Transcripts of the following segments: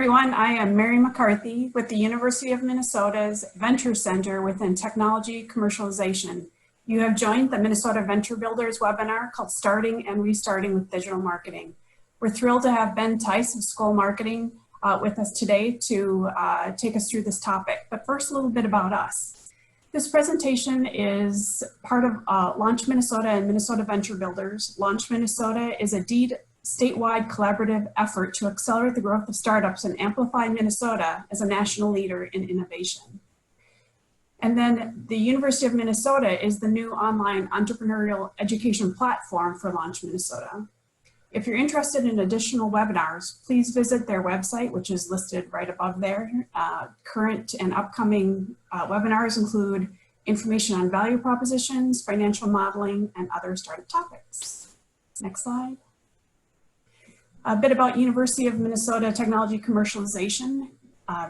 everyone. I am Mary McCarthy with the University of Minnesota's Venture Center within Technology Commercialization. You have joined the Minnesota Venture Builders webinar called Starting and Restarting with Digital Marketing. We're thrilled to have Ben Theis of Skol Marketing with us today to take us through this topic. But first, a little bit about us. This presentation is part of Launch Minnesota and Minnesota Venture Builders. Launch Minnesota is a statewide collaborative effort to accelerate the growth of startups and amplify Minnesota as a national leader in innovation. And then the University of Minnesota is the new online entrepreneurial education platform for Launch Minnesota. If you're interested in additional webinars, please visit their website, which is listed right above there. Current and upcoming webinars include information on value propositions, financial modeling, and other startup topics. Next slide. A bit about University of Minnesota Technology Commercialization,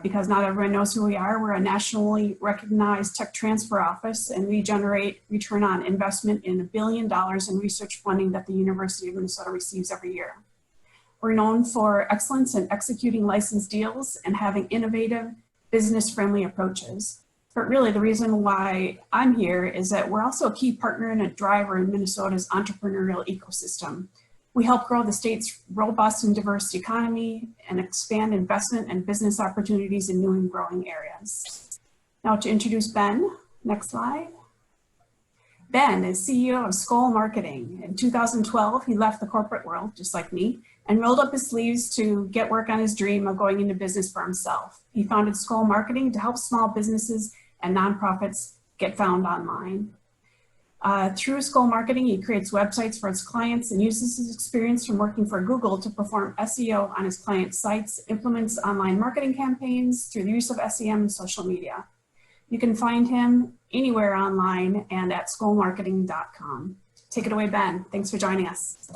because not everyone knows who we are. We're a nationally recognized tech transfer office, and we generate return on investment in $1 billion in research funding that the University of Minnesota receives every year. We're known for excellence in executing licensed deals and having innovative, business-friendly approaches. But really the reason why I'm here is that we're also a key partner and a driver in Minnesota's entrepreneurial ecosystem. We help grow the state's robust and diverse economy and expand investment and business opportunities in new and growing areas. Now to introduce Ben, next slide. Ben is CEO of Skol Marketing. In 2012, he left the corporate world, just like me, and rolled up his sleeves to get work on his dream of going into business for himself. He founded Skol Marketing to help small businesses and nonprofits get found online. Through Skol Marketing, he creates websites for his clients and uses his experience from working for Google to perform SEO on his clients' sites, implements online marketing campaigns through the use of SEM and social media. You can find him anywhere online and at skolmarketing.com. Take it away, Ben. Thanks for joining us.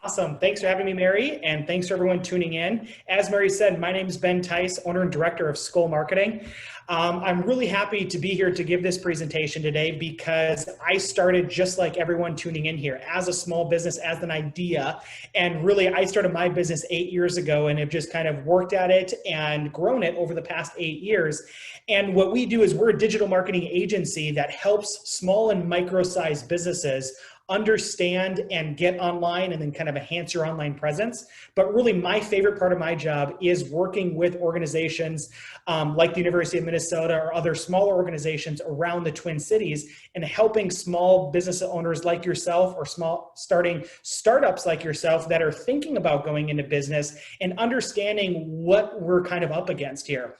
Awesome. Thanks for having me, Mary, and thanks for everyone tuning in. As Mary said, my name is Ben Theis, owner and director of Skol Marketing. I'm really happy to be here to give this presentation today because I started just like everyone tuning in here as a small business, as an idea. And really, I started my business 8 years ago and have just kind of worked at it and grown it over the past 8 years. And what we do is we're a digital marketing agency that helps small and micro-sized businesses understand and get online and then kind of enhance your online presence. But really my favorite part of my job is working with organizations like the University of Minnesota or other smaller organizations around the Twin Cities and helping small business owners like yourself or starting startups like yourself that are thinking about going into business and understanding what we're kind of up against here.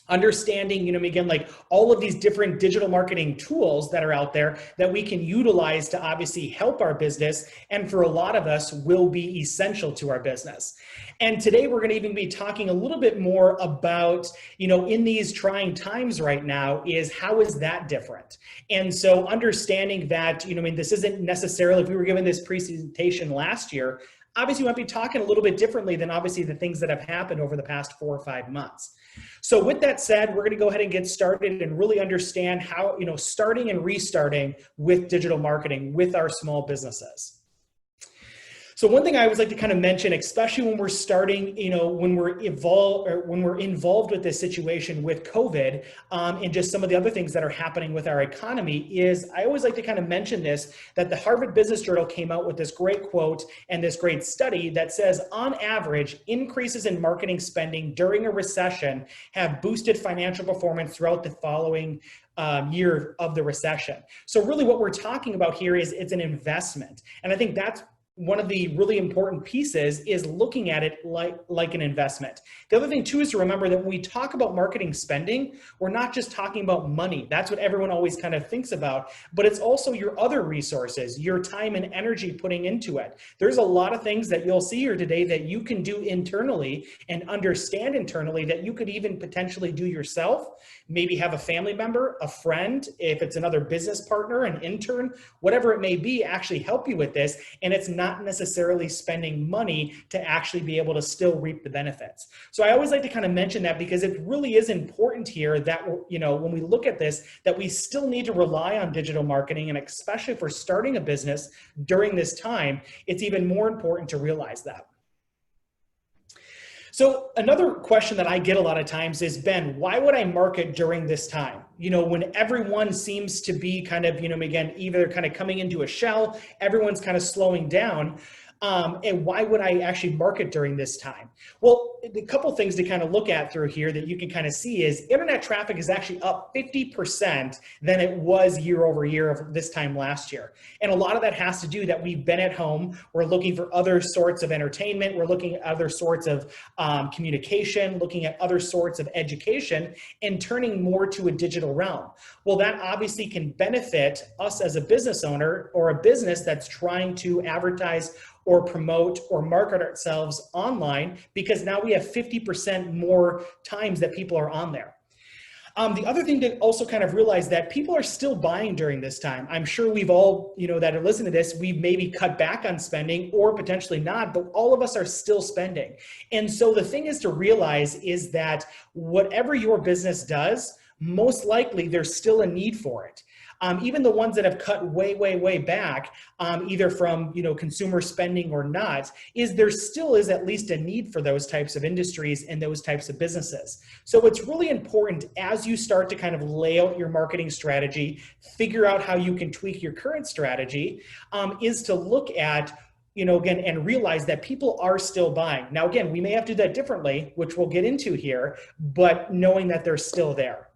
Understanding, again, like all of these different digital marketing tools that are out there that we can utilize to obviously help our business, and for a lot of us will be essential to our business. And today we're going to even be talking a little bit more about, in these trying times right now, is how is that different? And so understanding that, this isn't necessarily, if we were given this presentation last year, obviously we might be talking a little bit differently than obviously the things that have happened over the past 4 or 5 months. So with that said, we're going to go ahead and get started and really understand how, starting and restarting with digital marketing with our small businesses. So one thing I always like to kind of mention, especially when we're starting, when we're involved with this situation with COVID and just some of the other things that are happening with our economy, is I always like to kind of mention this, that the Harvard Business Journal came out with this great quote and this great study that says, on average, increases in marketing spending during a recession have boosted financial performance throughout the following year of the recession. So really what we're talking about here is it's an investment. And I think that's one of the really important pieces, is looking at it like an investment. The other thing too is to remember that when we talk about marketing spending, we're not just talking about money. That's what everyone always kind of thinks about, but it's also your other resources, your time and energy putting into it. There's a lot of things that you'll see here today that you can do internally and understand internally that you could even potentially do yourself. Maybe have a family member, a friend, if it's another business partner, an intern, whatever it may be, actually help you with this. And it's not necessarily spending money to actually be able to still reap the benefits. So I always like to kind of mention that because it really is important here that, when we look at this, that we still need to rely on digital marketing, and especially for starting a business during this time, it's even more important to realize that. So another question that I get a lot of times is, Ben, why would I market during this time? When everyone seems to be kind of, again, either kind of coming into a shell, everyone's kind of slowing down. And why would I actually market during this time? Well, a couple things to kind of look at through here that you can kind of see is internet traffic is actually up 50% than it was year over year of this time last year. And a lot of that has to do that we've been at home. We're looking for other sorts of entertainment. We're looking at other sorts of communication, looking at other sorts of education, and turning more to a digital realm. Well, that obviously can benefit us as a business owner or a business that's trying to advertise or promote or market ourselves online, because now we have 50% more times that people are on there. The other thing to also kind of realize that people are still buying during this time. I'm sure we've all, that are listening to this, we've maybe cut back on spending or potentially not, but all of us are still spending. And so the thing is to realize is that whatever your business does, most likely there's still a need for it. Even the ones that have cut way, way, way back, either from consumer spending or not, there still is at least a need for those types of industries and those types of businesses. So it's really important as you start to kind of lay out your marketing strategy, figure out how you can tweak your current strategy, is to look at again, and realize that people are still buying. Now, again, we may have to do that differently, which we'll get into here, but knowing that they're still there.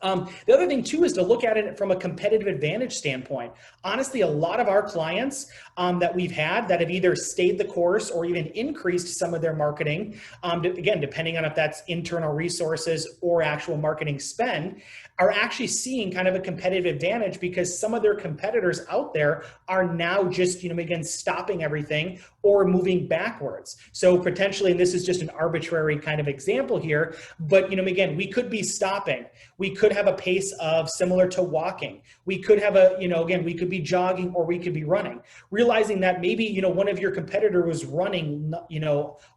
The other thing too is to look at it from a competitive advantage standpoint. Honestly, a lot of our clients that we've had that have either stayed the course or even increased some of their marketing, again, depending on if that's internal resources or actual marketing spend, are actually seeing kind of a competitive advantage because some of their competitors out there are now just, again, stopping everything or moving backwards. So potentially, and this is just an arbitrary kind of example here, but, again, we could be stopping. We could have a pace of similar to walking. We could have again, we could be jogging or we could be running. Realizing that maybe, one of your competitor was running,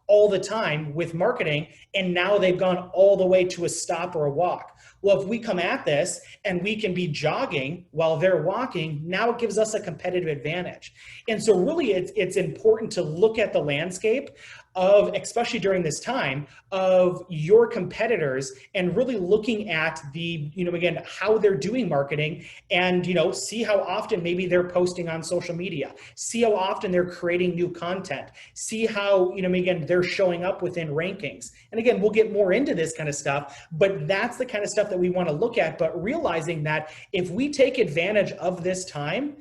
all the time with marketing, and now they've gone all the way to a stop or a walk. Well, if we come at this and we can be jogging while they're walking, now it gives us a competitive advantage. And so really it's important to look at the landscape of, especially during this time, of your competitors and really looking at the, again, how they're doing marketing and, see how often maybe they're posting on social media, see how often they're creating new content, see how, again, they're showing up within rankings. And again, we'll get more into this kind of stuff, but that's the kind of stuff that we want to look at, but realizing that if we take advantage of this time,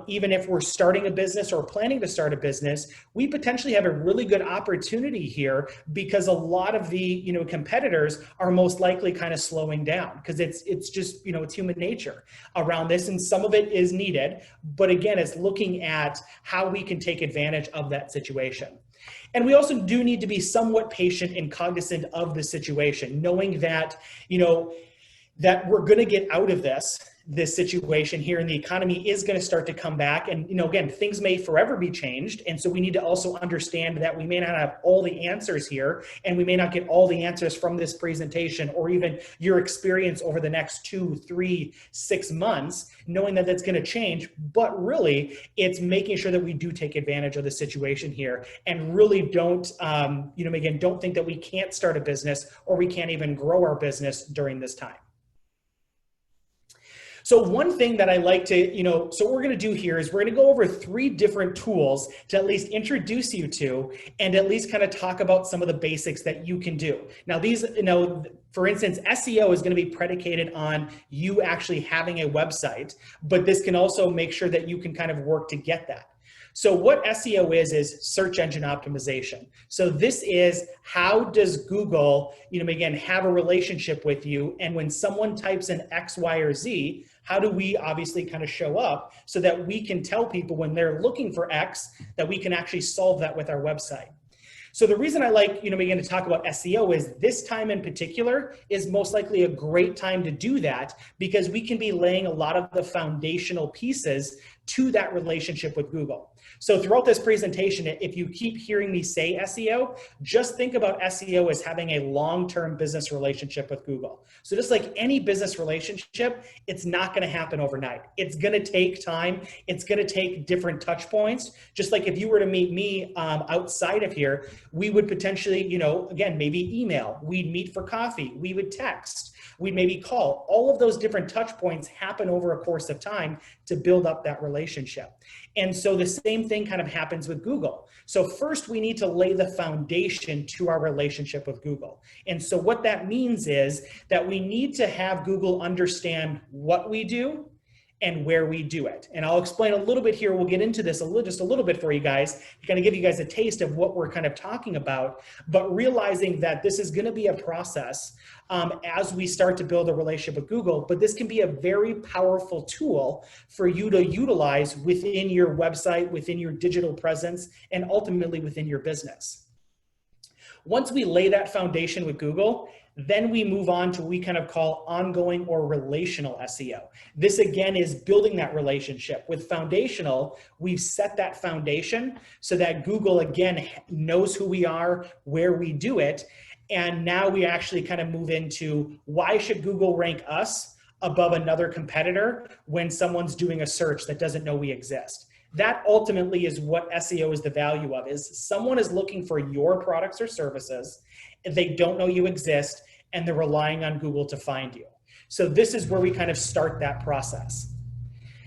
even if we're starting a business or planning to start a business, we potentially have a really good opportunity here because a lot of the competitors are most likely kind of slowing down because it's just it's human nature around this, and some of it is needed. But again, it's looking at how we can take advantage of that situation. And we also do need to be somewhat patient and cognizant of the situation, knowing that that we're going to get out of this situation here, and the economy is going to start to come back. And, again, things may forever be changed. And so we need to also understand that we may not have all the answers here, and we may not get all the answers from this presentation or even your experience over the next 2, 3, 6 months, knowing that that's going to change. But really, it's making sure that we do take advantage of the situation here and really don't, again, don't think that we can't start a business or we can't even grow our business during this time. So one thing that I like to, so what we're going to do here is we're going to go over 3 different tools to at least introduce you to and at least kind of talk about some of the basics that you can do. Now these, for instance, SEO is going to be predicated on you actually having a website, but this can also make sure that you can kind of work to get that. So what SEO is search engine optimization. So this is how does Google, again, have a relationship with you, and when someone types in X, Y, or Z, how do we obviously kind of show up so that we can tell people when they're looking for X that we can actually solve that with our website. So the reason I like, again, to talk about SEO is this time in particular is most likely a great time to do that because we can be laying a lot of the foundational pieces to that relationship with Google. So throughout this presentation, if you keep hearing me say SEO, just think about SEO as having a long-term business relationship with Google. So just like any business relationship, it's not going to happen overnight. It's going to take time. It's going to take different touch points. Just like if you were to meet me outside of here, we would potentially, again, maybe email. We'd meet for coffee. We would text. We'd maybe call. All of those different touch points happen over a course of time to build up that relationship. And so the same thing kind of happens with Google. So first we need to lay the foundation to our relationship with Google. And so what that means is that we need to have Google understand what we do and where we do it. And I'll explain a little bit here. We'll get into this just a little bit for you guys to kind of give you guys a taste of what we're kind of talking about, but realizing that this is going to be a process as we start to build a relationship with Google, but this can be a very powerful tool for you to utilize within your website, within your digital presence, and ultimately within your business. Once we lay that foundation with Google, then we move on to what we kind of call ongoing or relational SEO. This again is building that relationship. With foundational, we've set that foundation so that Google again knows who we are, where we do it, and now we actually kind of move into why should Google rank us above another competitor when someone's doing a search that doesn't know we exist. That ultimately is what SEO is the value of, is someone is looking for your products or services, they don't know you exist, and they're relying on Google to find you. So this is where we kind of start that process.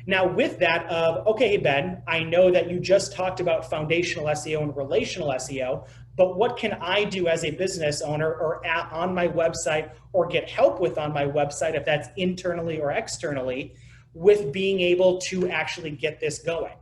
Now with that okay, Ben, I know that you just talked about foundational SEO and relational SEO, but what can I do as a business owner or on my website or get help with on my website, if that's internally or externally, with being able to actually get this going?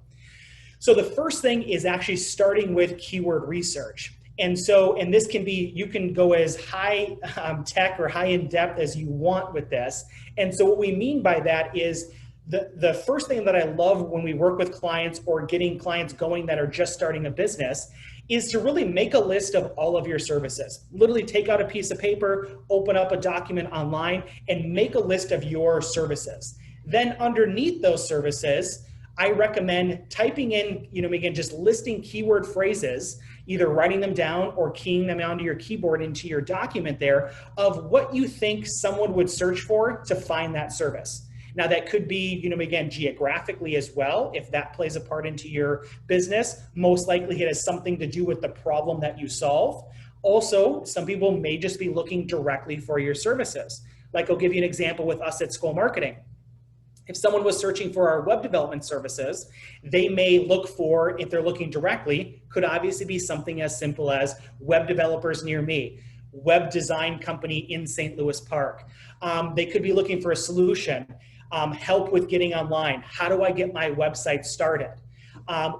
So the first thing is actually starting with keyword research. And this can be, you can go as high tech or high in depth as you want with this. And so what we mean by that is the first thing that I love when we work with clients or getting clients going that are just starting a business is to really make a list of all of your services. Literally take out a piece of paper, open up a document online, and make a list of your services. Then underneath those services, I recommend typing in, again, just listing keyword phrases, either writing them down or keying them onto your keyboard into your document there of what you think someone would search for to find that service. Now that could be, again, geographically as well, if that plays a part into your business. Most likely it has something to do with the problem that you solve. Also, some people may just be looking directly for your services. Like I'll give you an example with us at Skol Marketing. If someone was searching for our web development services, they may look for, if they're looking directly, could obviously be something as simple as web developers near me, web design company in St. Louis Park. They could be looking for a solution, help with getting online. How do I get my website started?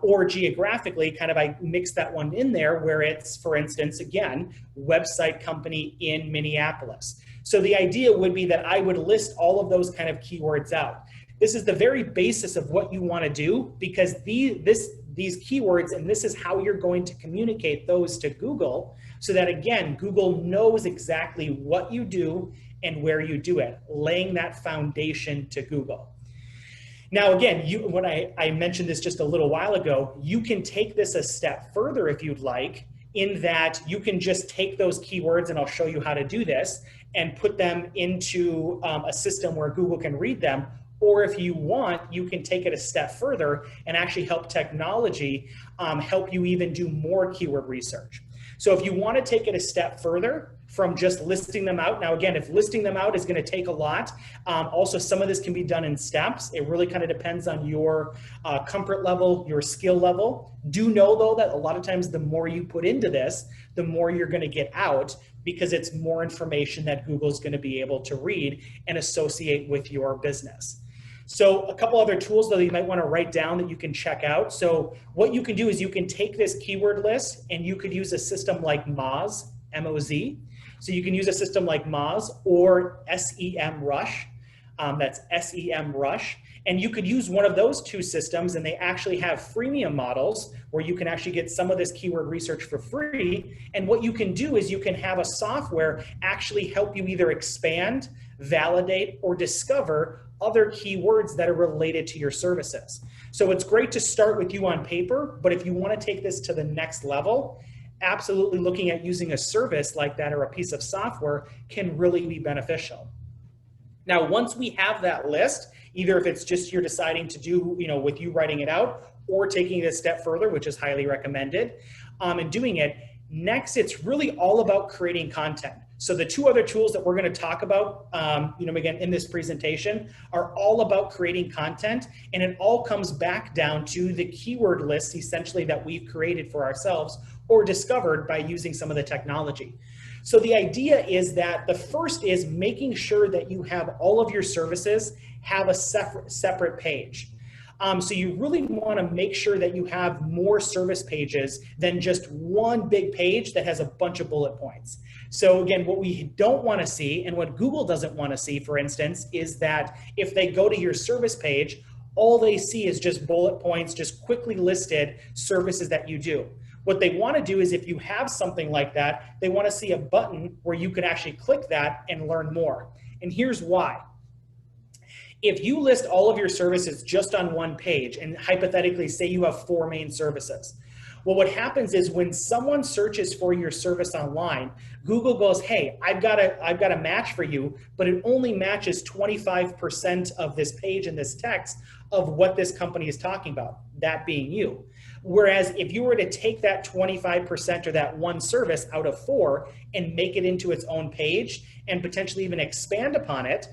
Or geographically, kind of I mix that one in there where it's, for instance, again, website company in Minneapolis. So the idea would be that I would list all of those kind of keywords out. This is the very basis of what you want to do, because these keywords, and this is how you're going to communicate those to Google, so that again, Google knows exactly what you do and where you do it, laying that foundation to Google. Now, again, when I mentioned this just a little while ago, you can take this a step further if you'd like, in that you can just take those keywords, and I'll show you how to do this, and put them into a system where Google can read them. Or if you want, you can take it a step further and actually help technology help you even do more keyword research. So if you want to take it a step further from just listing them out. Now, again, if listing them out is going to take a lot, also some of this can be done in steps. It really kind of depends on your comfort level, your skill level. Do know though that a lot of times the more you put into this, the more you're going to get out, because it's more information that Google's going to be able to read and associate with your business. So a couple other tools though that you might want to write down that you can check out. So what you can do is you can take this keyword list and you could use a system like Moz, M-O-Z. So you can use a system like Moz or SEMrush. That's SEMrush. And you could use one of those two systems, and they actually have freemium models where you can actually get some of this keyword research for free. And what you can do is you can have a software actually help you either expand, validate, or discover other keywords that are related to your services. So it's great to start with you on paper, but if you want to take this to the next level, absolutely looking at using a service like that or a piece of software can really be beneficial. Now, once we have that list, either if it's just you're deciding to do, with you writing it out or taking it a step further, which is highly recommended, and doing it, next, it's really all about creating content. So the two other tools that we're going to talk about, again, in this presentation are all about creating content, and it all comes back down to the keyword lists, essentially, that we've created for ourselves or discovered by using some of the technology. So the idea is that the first is making sure that you have all of your services have a separate page. So you really want to make sure that you have more service pages than just one big page that has a bunch of bullet points. So again, what we don't want to see, and what Google doesn't want to see, for instance, is that if they go to your service page, all they see is just bullet points, just quickly listed services that you do. What they want to do is, if you have something like that, they want to see a button where you can actually click that and learn more. And here's why. If you list all of your services just on one page, and hypothetically say you have 4 main services, well, what happens is when someone searches for your service online, Google goes, hey, I've got a match for you, but it only matches 25% of this page and this text of what this company is talking about, that being you. Whereas if you were to take that 25% or that one service out of 4 and make it into its own page and potentially even expand upon it,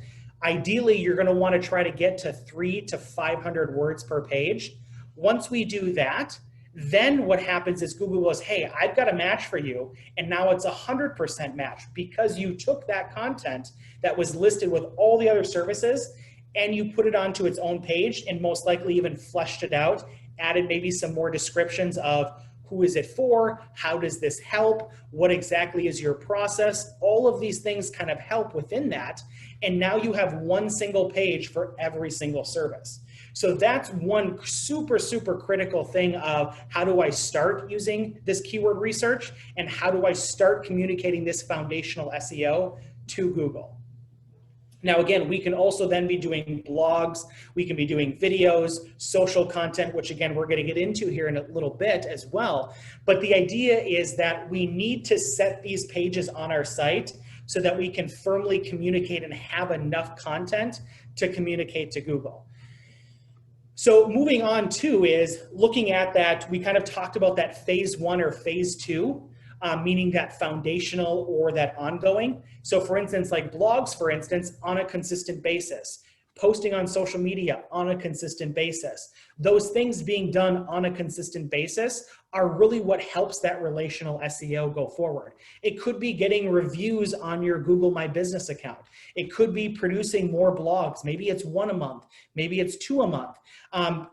ideally you're going to want to try to get to 300 to 500 words per page. Once we do that, then what happens is Google goes, hey, I've got a match for you, and now it's 100% match because you took that content that was listed with all the other services and you put it onto its own page and most likely even fleshed it out, added maybe some more descriptions of who is it for, how does this help, what exactly is your process, all of these things kind of help within that, and now you have one single page for every single service. So that's one super, super critical thing of how do I start using this keyword research and how do I start communicating this foundational SEO to Google. Now, again, we can also then be doing blogs, we can be doing videos, social content, which again, we're going to get into here in a little bit as well. But the idea is that we need to set these pages on our site so that we can firmly communicate and have enough content to communicate to Google. So moving on to is looking at that, we kind of talked about that phase 1 or phase 2. Meaning that foundational or that ongoing. So for instance, like blogs, for instance, on a consistent basis, posting on social media on a consistent basis. Those things being done on a consistent basis are really what helps that relational SEO go forward. It could be getting reviews on your Google My Business account. It could be producing more blogs. Maybe it's 1 a month. Maybe it's 2 a month.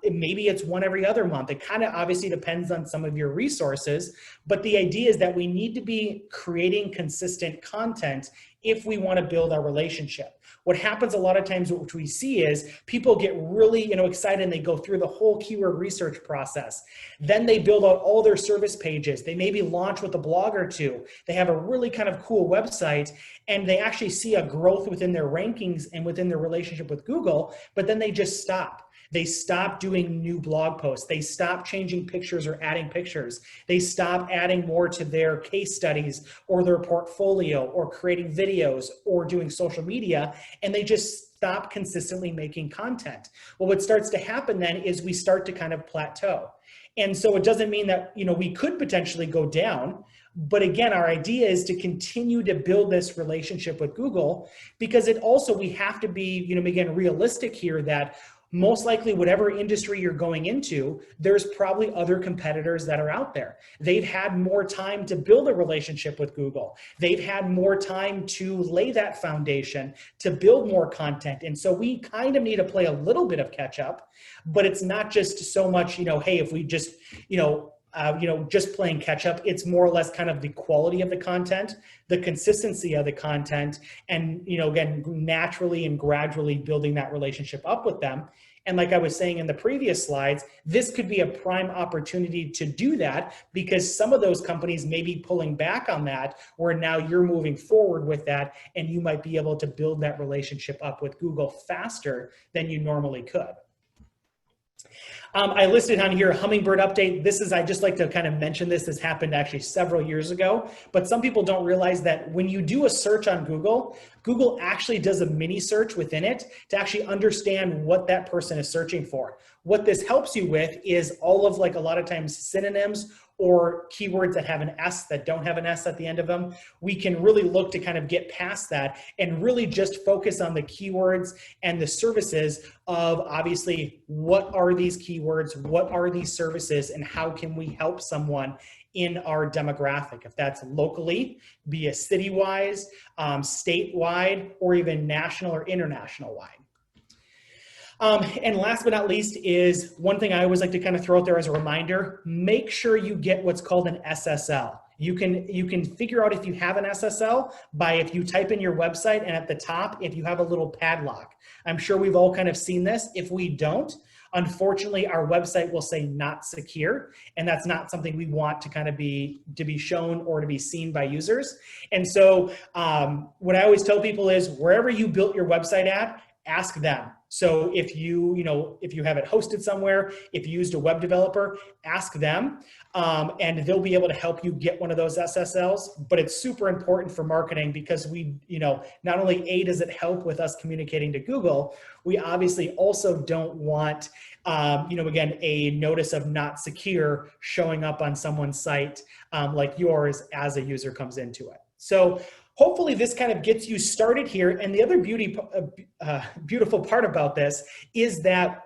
Maybe it's 1 every other month. It kind of obviously depends on some of your resources, but the idea is that we need to be creating consistent content if we want to build our relationship. What happens a lot of times, which we see, is people get really excited and they go through the whole keyword research process. Then they build out all their service pages. They maybe launch with a blog or 2. They have a really kind of cool website and they actually see a growth within their rankings and within their relationship with Google, but then they just stop. They stop doing new blog posts. They stop changing pictures or adding pictures. They stop adding more to their case studies or their portfolio or creating videos or doing social media, and they just stop consistently making content. Well, what starts to happen then is we start to kind of plateau. And so it doesn't mean that, we could potentially go down, but again, our idea is to continue to build this relationship with Google, because it also, we have to be, again, realistic here that most likely whatever industry you're going into, there's probably other competitors that are out there. They've had more time to build a relationship with Google. They've had more time to lay that foundation, to build more content. And so we kind of need to play a little bit of catch up, but it's not just so much, hey, if we just, just playing catch up, it's more or less kind of the quality of the content, the consistency of the content, and, again, naturally and gradually building that relationship up with them. And like I was saying in the previous slides, this could be a prime opportunity to do that because some of those companies may be pulling back on that, where now you're moving forward with that and you might be able to build that relationship up with Google faster than you normally could. I listed on here Hummingbird update. I just like to kind of mention this. This happened actually several years ago, but some people don't realize that when you do a search on Google, Google actually does a mini search within it to actually understand what that person is searching for. What this helps you with is all of a lot of times synonyms or keywords that have an S that don't have an S at the end of them. We can really look to kind of get past that and really just focus on the keywords and the services of obviously what are these keywords, what are these services, and how can we help someone in our demographic, if that's locally, be a city-wise, statewide, or even national or international wide. And last but not least is one thing I always like to kind of throw out there as a reminder: make sure you get what's called an SSL. You can figure out if you have an SSL by if you type in your website and at the top, if you have a little padlock. I'm sure we've all kind of seen this. If we don't, unfortunately, our website will say not secure, and that's not something we want to kind of be shown or to be seen by users. And so what I always tell people is wherever you built your website at, ask them. So if you have it hosted somewhere, if you used a web developer, ask them, and they'll be able to help you get one of those SSLs. But it's super important for marketing because not only does it help with us communicating to Google, we obviously also don't want, again, a notice of not secure showing up on someone's site like yours as a user comes into it. So hopefully this kind of gets you started here. And the other beautiful part about this is that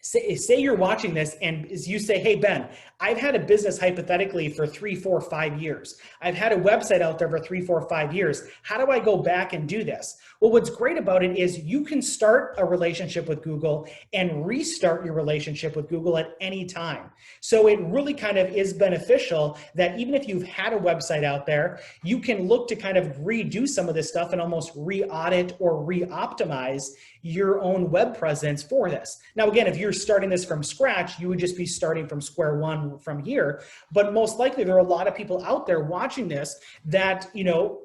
say you're watching this and you say, hey, Ben, I've had a business hypothetically for 3, 4, 5 years. I've had a website out there for 3, 4, 5 years. How do I go back and do this? Well, what's great about it is you can start a relationship with Google and restart your relationship with Google at any time. So it really kind of is beneficial that even if you've had a website out there, you can look to kind of redo some of this stuff and almost re-audit or re-optimize your own web presence for this. Now, again, if you're starting this from scratch, you would just be starting from square one from here. But most likely there are a lot of people out there watching this that,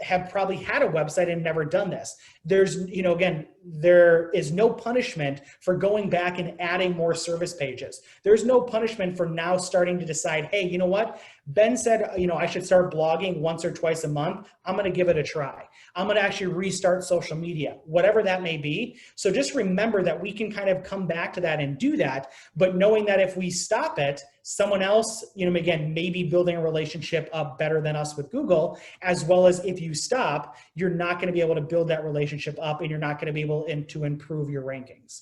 have probably had a website and never done this. There's, again, there is no punishment for going back and adding more service pages. There's no punishment for now starting to decide, hey, you know what? Ben said, I should start blogging once or twice a month. I'm going to give it a try. I'm going to actually restart social media, whatever that may be. So just remember that we can kind of come back to that and do that, but knowing that if we stop it, someone else, again, maybe building a relationship up better than us with Google, as well as if you stop, you're not going to be able to build that relationship up and you're not going to be able to improve your rankings.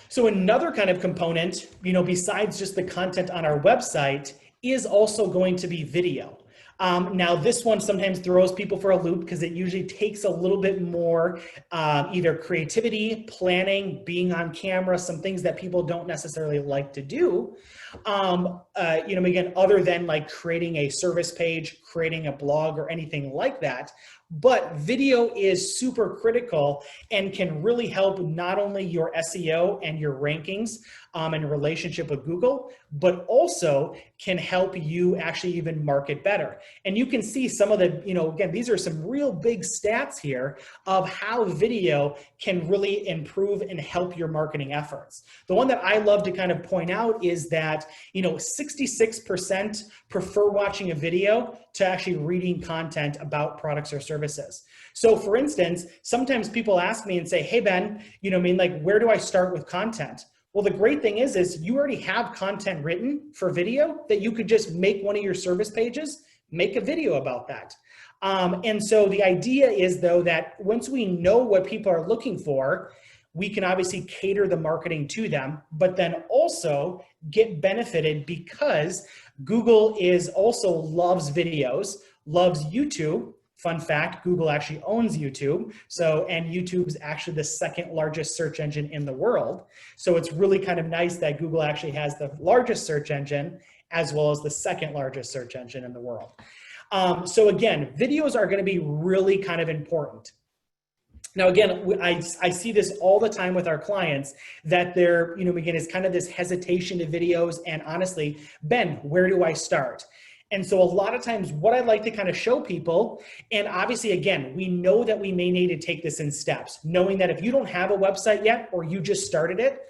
So another kind of component, besides just the content on our website, is also going to be video. Now this one sometimes throws people for a loop because it usually takes a little bit more either creativity, planning, being on camera, some things that people don't necessarily like to do. Again, other than like creating a service page, creating a blog or anything like that. But video is super critical and can really help not only your SEO and your rankings and relationship with Google, but also can help you actually even market better. And you can see some of the, again, these are some real big stats here of how video can really improve and help your marketing efforts. The one that I love to kind of point out is that, 66% prefer watching a video to actually reading content about products or services. So for instance, sometimes people ask me and say, hey, Ben, where do I start with content? Well, the great thing is you already have content written for video that you could just make one of your service pages, make a video about that. And so the idea is, though, that once we know what people are looking for, we can obviously cater the marketing to them, but then also get benefited because Google also loves videos, loves YouTube. Fun fact, Google actually owns YouTube. And YouTube's actually the second largest search engine in the world. So it's really kind of nice that Google actually has the largest search engine as well as the second largest search engine in the world. So again, videos are going to be really kind of important. Now, again, I see this all the time with our clients that there, again, is kind of this hesitation to videos and honestly, Ben, where do I start? And so a lot of times what I'd like to kind of show people, and obviously, again, we know that we may need to take this in steps, knowing that if you don't have a website yet, or you just started it,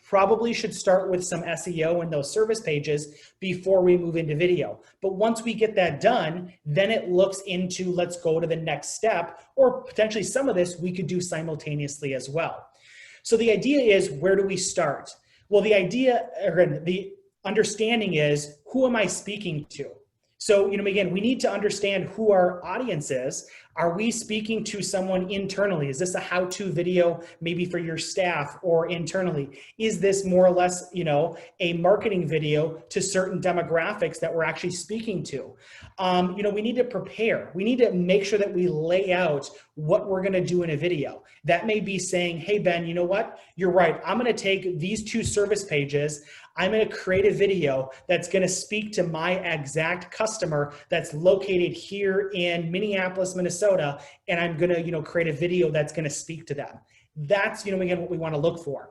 probably should start with some SEO and those service pages before we move into video. But once we get that done, then it looks into, let's go to the next step, or potentially some of this we could do simultaneously as well. So the idea is, where do we start? Well, the idea, or the understanding is, who am I speaking to? So, again, we need to understand who our audience is. Are we speaking to someone internally? Is this a how-to video maybe for your staff or internally? Is this more or less, a marketing video to certain demographics that we're actually speaking to? We need to prepare. We need to make sure that we lay out what we're going to do in a video. That may be saying, hey, Ben, you know what? You're right. I'm going to take these 2 service pages. I'm going to create a video that's going to speak to my exact customer that's located here in Minneapolis, Minnesota, and I'm going to, create a video that's going to speak to them. That's, again, what we want to look for.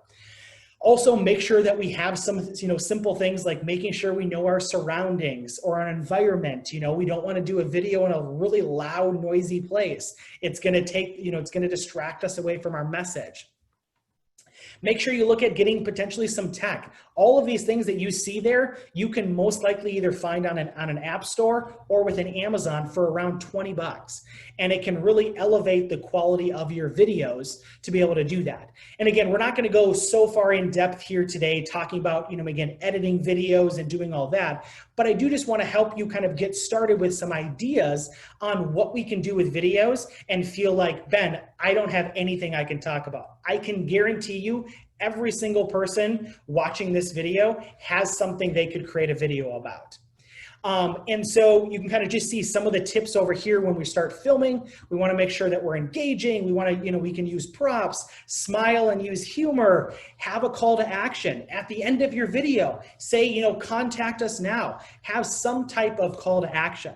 Also, make sure that we have some, simple things like making sure we know our surroundings or our environment. We don't want to do a video in a really loud, noisy place. It's going to take, it's going to distract us away from our message. Make sure you look at getting potentially some tech. All of these things that you see there, you can most likely either find on an app store or within Amazon for around 20 bucks. And it can really elevate the quality of your videos to be able to do that. And again, we're not going to go so far in depth here today talking about, again, editing videos and doing all that. But I do just want to help you kind of get started with some ideas on what we can do with videos and feel like, Ben, I don't have anything I can talk about. I can guarantee you every single person watching this video has something they could create a video about. And so you can kind of just see some of the tips over here when we start filming. We want to make sure that we're engaging. We want to, we can use props, smile and use humor, have a call to action. At the end of your video, say, contact us now. Have some type of call to action.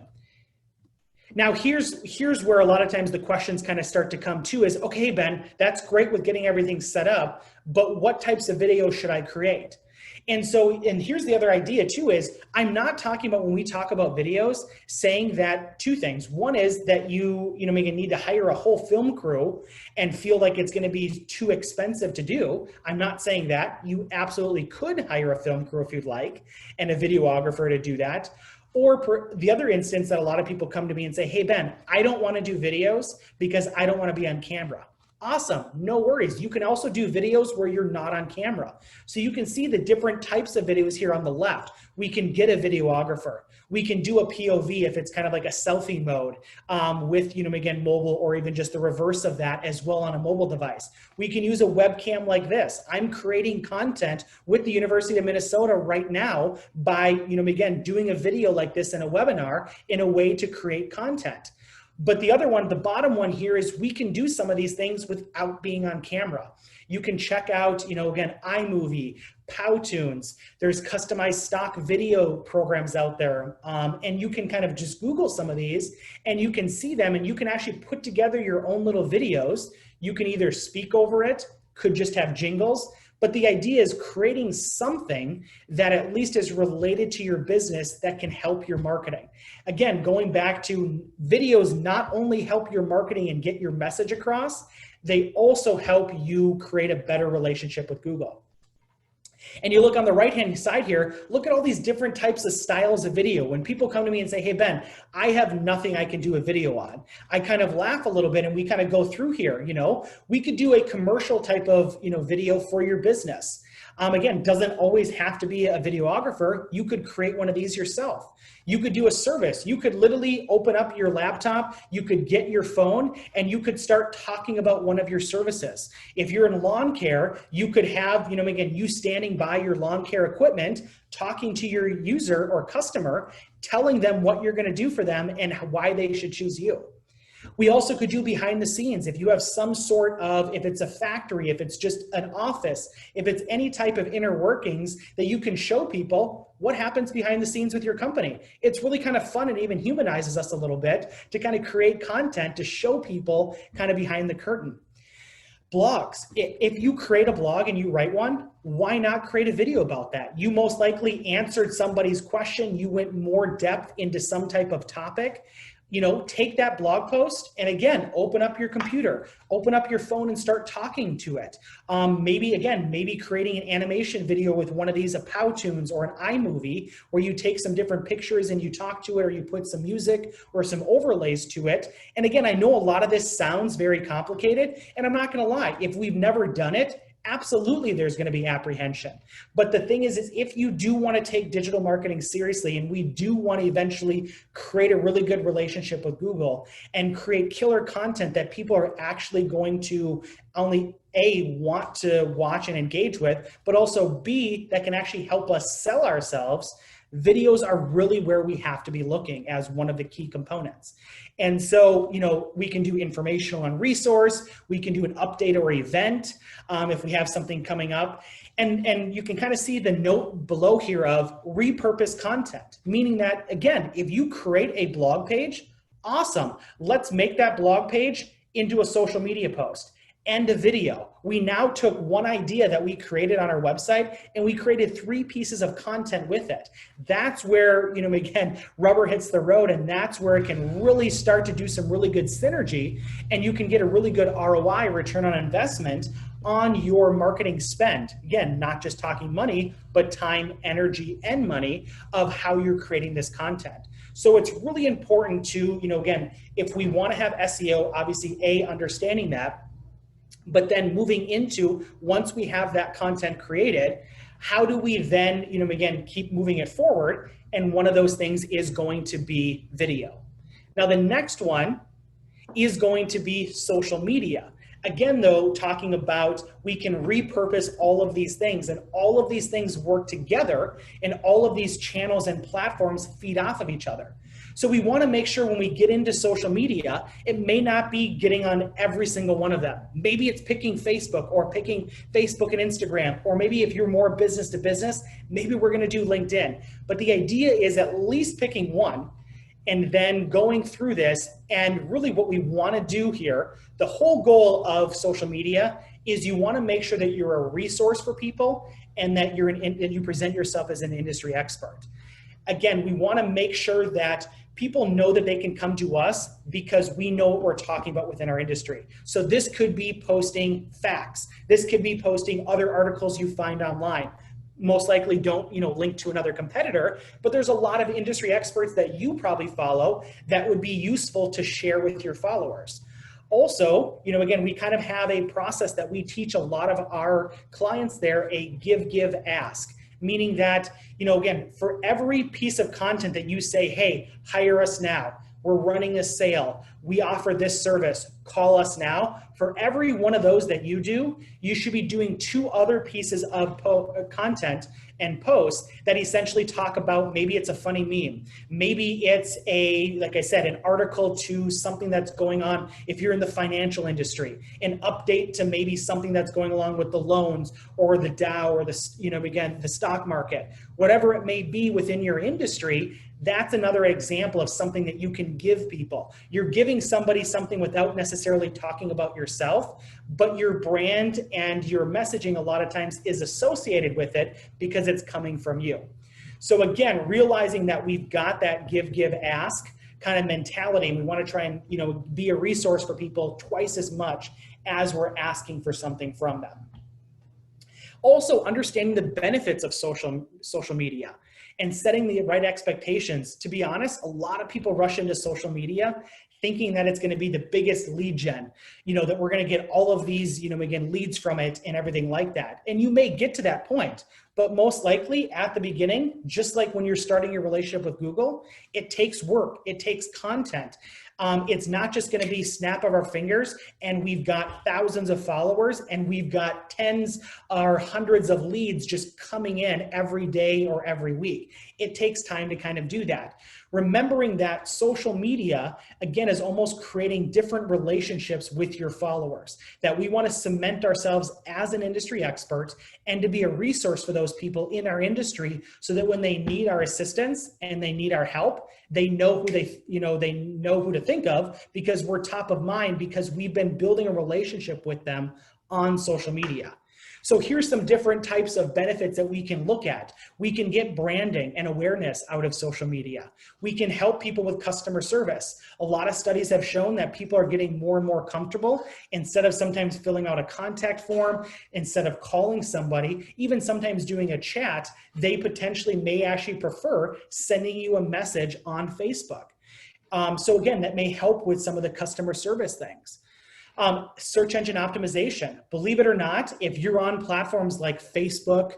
Now, here's where a lot of times the questions kind of start to come to is, okay, Ben, that's great with getting everything set up, but what types of videos should I create? And here's the other idea too is, I'm not talking about, when we talk about videos, saying that 2 things. One is that you need to hire a whole film crew and feel like it's going to be too expensive to do. I'm not saying that. You absolutely could hire a film crew if you'd like, and a videographer to do that. Or the other instance that a lot of people come to me and say, hey, Ben, I don't want to do videos because I don't want to be on camera. Awesome, no worries. You can also do videos where you're not on camera. So you can see the different types of videos here on the left. We can get a videographer. We can do a POV if it's kind of like a selfie mode with, again, mobile, or even just the reverse of that as well on a mobile device. We can use a webcam like this. I'm creating content with the University of Minnesota right now by, again, doing a video like this in a webinar in a way to create content. But the other one, the bottom one here, is we can do some of these things without being on camera. You can check out, again, iMovie, Powtoons. There's customized stock video programs out there. And you can kind of just Google some of these and you can see them, and you can actually put together your own little videos. You can either speak over it, could just have jingles. But the idea is creating something that at least is related to your business that can help your marketing. Again, going back to videos, not only help your marketing and get your message across, they also help you create a better relationship with Google. And you look on the right-hand side here, look at all these different types of styles of video. When people come to me and say, hey, Ben, I have nothing I can do a video on, I kind of laugh a little bit and we kind of go through here. We could do a commercial type of, video for your business. Again, doesn't always have to be a videographer. You could create one of these yourself. You could do a service. You could literally open up your laptop, you could get your phone, and you could start talking about one of your services. If you're in lawn care, you could have, again, you standing by your lawn care equipment, talking to your user or customer, telling them what you're going to do for them and why they should choose you. We also could do behind the scenes. If you have some sort of, if it's a factory, if it's just an office, if it's any type of inner workings that you can show people what happens behind the scenes with your company. It's really kind of fun and even humanizes us a little bit to kind of create content to show people kind of behind the curtain. Blogs. If you create a blog and you write one, why not create a video about that? You most likely answered somebody's question. You went more depth into some type of topic. Take that blog post and again, open up your computer, open up your phone and start talking to it. Maybe creating an animation video with one of these Powtoons or an iMovie where you take some different pictures and you talk to it, or you put some music or some overlays to it. And again, I know a lot of this sounds very complicated, and I'm not going to lie, if we've never done it, absolutely there's going to be apprehension. But the thing is if you do want to take digital marketing seriously, and we do want to eventually create a really good relationship with Google and create killer content that people are actually going to only A, want to watch and engage with, but also B, that can actually help us sell ourselves, videos are really where we have to be looking as one of the key components. And so, we can do informational and resource, we can do an update or event if we have something coming up. And you can kind of see the note below here of repurpose content, meaning that, again, if you create a blog page, awesome. Let's make that blog page into a social media post and a video. We now took one idea that we created on our website and we created 3 pieces of content with it. That's where, again, rubber hits the road, and that's where it can really start to do some really good synergy, and you can get a really good ROI, return on investment, on your marketing spend. Again, not just talking money, but time, energy, and money of how you're creating this content. So it's really important to, again, if we want to have SEO, obviously understanding that, but then moving into, once we have that content created, how do we then, again, keep moving it forward? And one of those things is going to be video. Now, the next one is going to be social media. Again, though, talking about we can repurpose all of these things, and all of these things work together, and all of these channels and platforms feed off of each other. So we want to make sure when we get into social media, it may not be getting on every single one of them. Maybe it's picking Facebook or picking Facebook and Instagram, or maybe if you're more business to business, maybe we're going to do LinkedIn. But the idea is at least picking one and then going through this. And really what we want to do here, the whole goal of social media is you want to make sure that you're a resource for people, and that you present yourself as an industry expert. Again, we want to make sure that people know that they can come to us because we know what we're talking about within our industry. So this could be posting facts. This could be posting other articles you find online. Most likely don't, link to another competitor, but there's a lot of industry experts that you probably follow that would be useful to share with your followers. Also, again, we kind of have a process that we teach a lot of our clients there, a give, ask. Meaning that, again, for every piece of content that you say, hey, hire us now, we're running a sale, we offer this service, call us now. For every one of those that you do, you should be doing 2 other pieces of content and posts that essentially talk about, maybe it's a funny meme, maybe it's like I said, an article to something that's going on if you're in the financial industry, an update to maybe something that's going along with the loans or the Dow or the stock market, whatever it may be within your industry. That's another example of something that you can give people. You're giving somebody something without necessarily talking about yourself, but your brand and your messaging a lot of times is associated with it because it's coming from you. So again, realizing that we've got that give, ask kind of mentality, and we want to try and be a resource for people twice as much as we're asking for something from them. Also, understanding the benefits of social media and setting the right expectations. To be honest, a lot of people rush into social media thinking that it's going to be the biggest lead gen, that we're going to get all of these, again, leads from it and everything like that. And you may get to that point, but most likely at the beginning, just like when you're starting your relationship with Google, it takes work, it takes content. It's not just going to be snap of our fingers and we've got thousands of followers and we've got tens or hundreds of leads just coming in every day or every week. It takes time to kind of do that. Remembering that social media, again, is almost creating different relationships with your followers, that we want to cement ourselves as an industry expert and to be a resource for those people in our industry so that when they need our assistance and they need our help, they know who they know who to think of because we're top of mind because we've been building a relationship with them on social media. So here's some different types of benefits that we can look at. We can get branding and awareness out of social media. We can help people with customer service. A lot of studies have shown that people are getting more and more comfortable. Instead of sometimes filling out a contact form, instead of calling somebody, even sometimes doing a chat, they potentially may actually prefer sending you a message on Facebook. So again, that may help with some of the customer service things. Search engine optimization. Believe it or not, if you're on platforms like Facebook,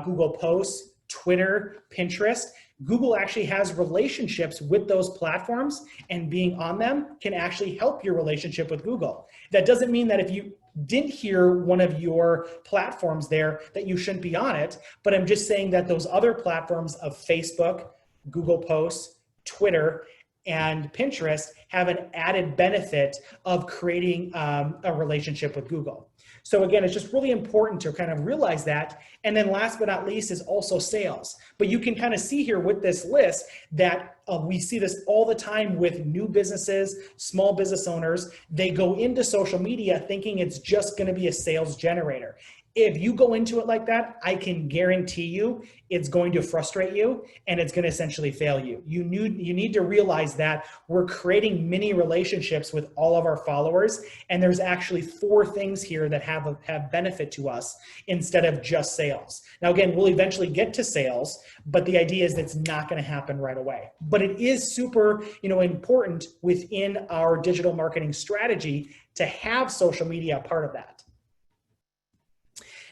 Google Posts, Twitter, Pinterest, Google actually has relationships with those platforms, and being on them can actually help your relationship with Google. That doesn't mean that if you didn't hear one of your platforms there that you shouldn't be on it, but I'm just saying that those other platforms of Facebook, Google Posts, Twitter, and Pinterest have an added benefit of creating a relationship with Google. So again, it's just really important to kind of realize that. And then last but not least is also sales. But you can kind of see here with this list that we see this all the time with new businesses, small business owners. They go into social media thinking it's just going to be a sales generator. If you go into it like that, I can guarantee you it's going to frustrate you and it's going to essentially fail you. You need to realize that we're creating mini relationships with all of our followers, and there's actually 4 things here that have benefit to us instead of just sales. Now again, we'll eventually get to sales, but the idea is that's not going to happen right away. But it is super, important within our digital marketing strategy to have social media a part of that.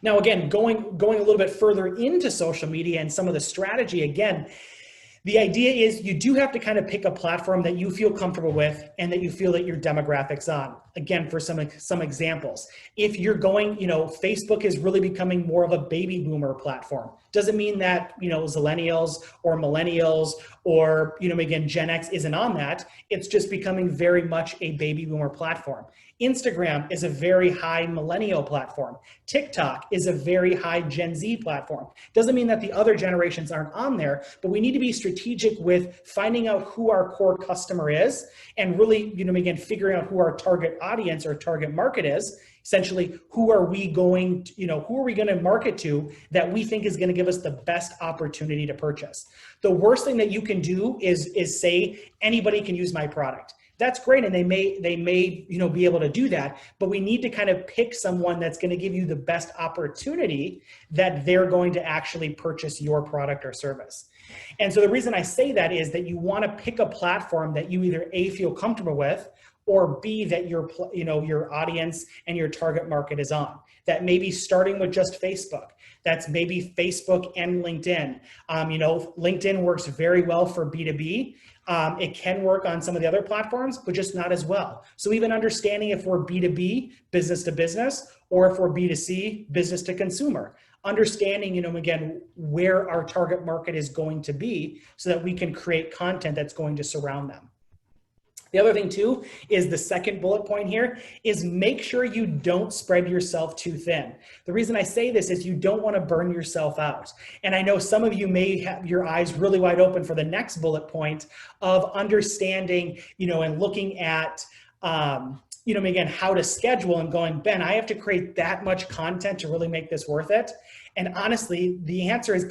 Now, again, going a little bit further into social media and some of the strategy, again, the idea is you do have to kind of pick a platform that you feel comfortable with and that you feel that your demographics on. Again, for some examples, if you're going, Facebook is really becoming more of a baby boomer platform. Doesn't mean that, Zillennials or millennials or, again, Gen X isn't on that. It's just becoming very much a baby boomer platform. Instagram is a very high millennial platform. TikTok is a very high Gen Z platform. Doesn't mean that the other generations aren't on there, but we need to be strategic with finding out who our core customer is and really, again, figuring out who our target audience or target market is. Essentially, who are we going to market to that we think is going to give us the best opportunity to purchase? The worst thing that you can do is say anybody can use my product. That's great, and they may be able to do that, but we need to kind of pick someone that's going to give you the best opportunity that they're going to actually purchase your product or service. And so the reason I say that is that you want to pick a platform that you either A, feel comfortable with, or B, that your audience and your target market is on. That may be starting with just Facebook. That's maybe Facebook and LinkedIn. LinkedIn works very well for B2B. It can work on some of the other platforms, but just not as well. So even understanding if we're B2B, business to business, or if we're B2C, business to consumer. Understanding, again, where our target market is going to be so that we can create content that's going to surround them. The other thing too is the second bullet point here is make sure you don't spread yourself too thin. The reason I say this is you don't want to burn yourself out. And I know some of you may have your eyes really wide open for the next bullet point of understanding, and looking at, again, how to schedule and going, Ben, I have to create that much content to really make this worth it. And honestly, the answer is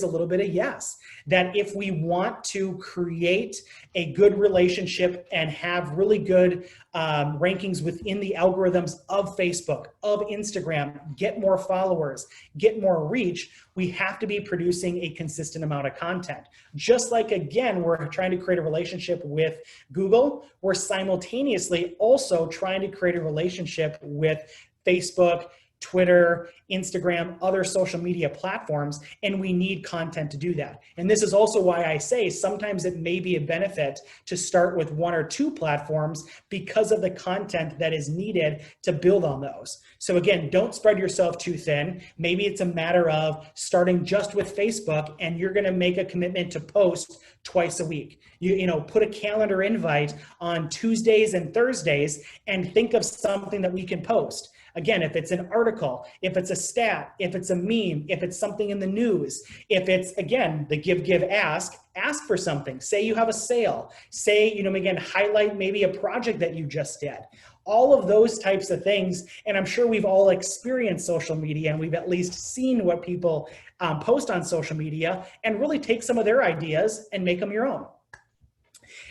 a little bit of yes. That if we want to create a good relationship and have really good rankings within the algorithms of Facebook, of Instagram, get more followers, get more reach, we have to be producing a consistent amount of content. Just like, again, we're trying to create a relationship with Google, we're simultaneously also trying to create a relationship with Facebook, Twitter, Instagram, other social media platforms, and we need content to do that. And this is also why I say sometimes it may be a benefit to start with 1 or 2 platforms because of the content that is needed to build on those. So again, don't spread yourself too thin. Maybe it's a matter of starting just with Facebook and you're going to make a commitment to post twice a week. Put a calendar invite on Tuesdays and Thursdays and think of something that we can post. Again, if it's an article, if it's a stat, if it's a meme, if it's something in the news, if it's, again, the give, ask for something. Say you have a sale. Say, again, highlight maybe a project that you just did. All of those types of things. And I'm sure we've all experienced social media and we've at least seen what people post on social media, and really take some of their ideas and make them your own.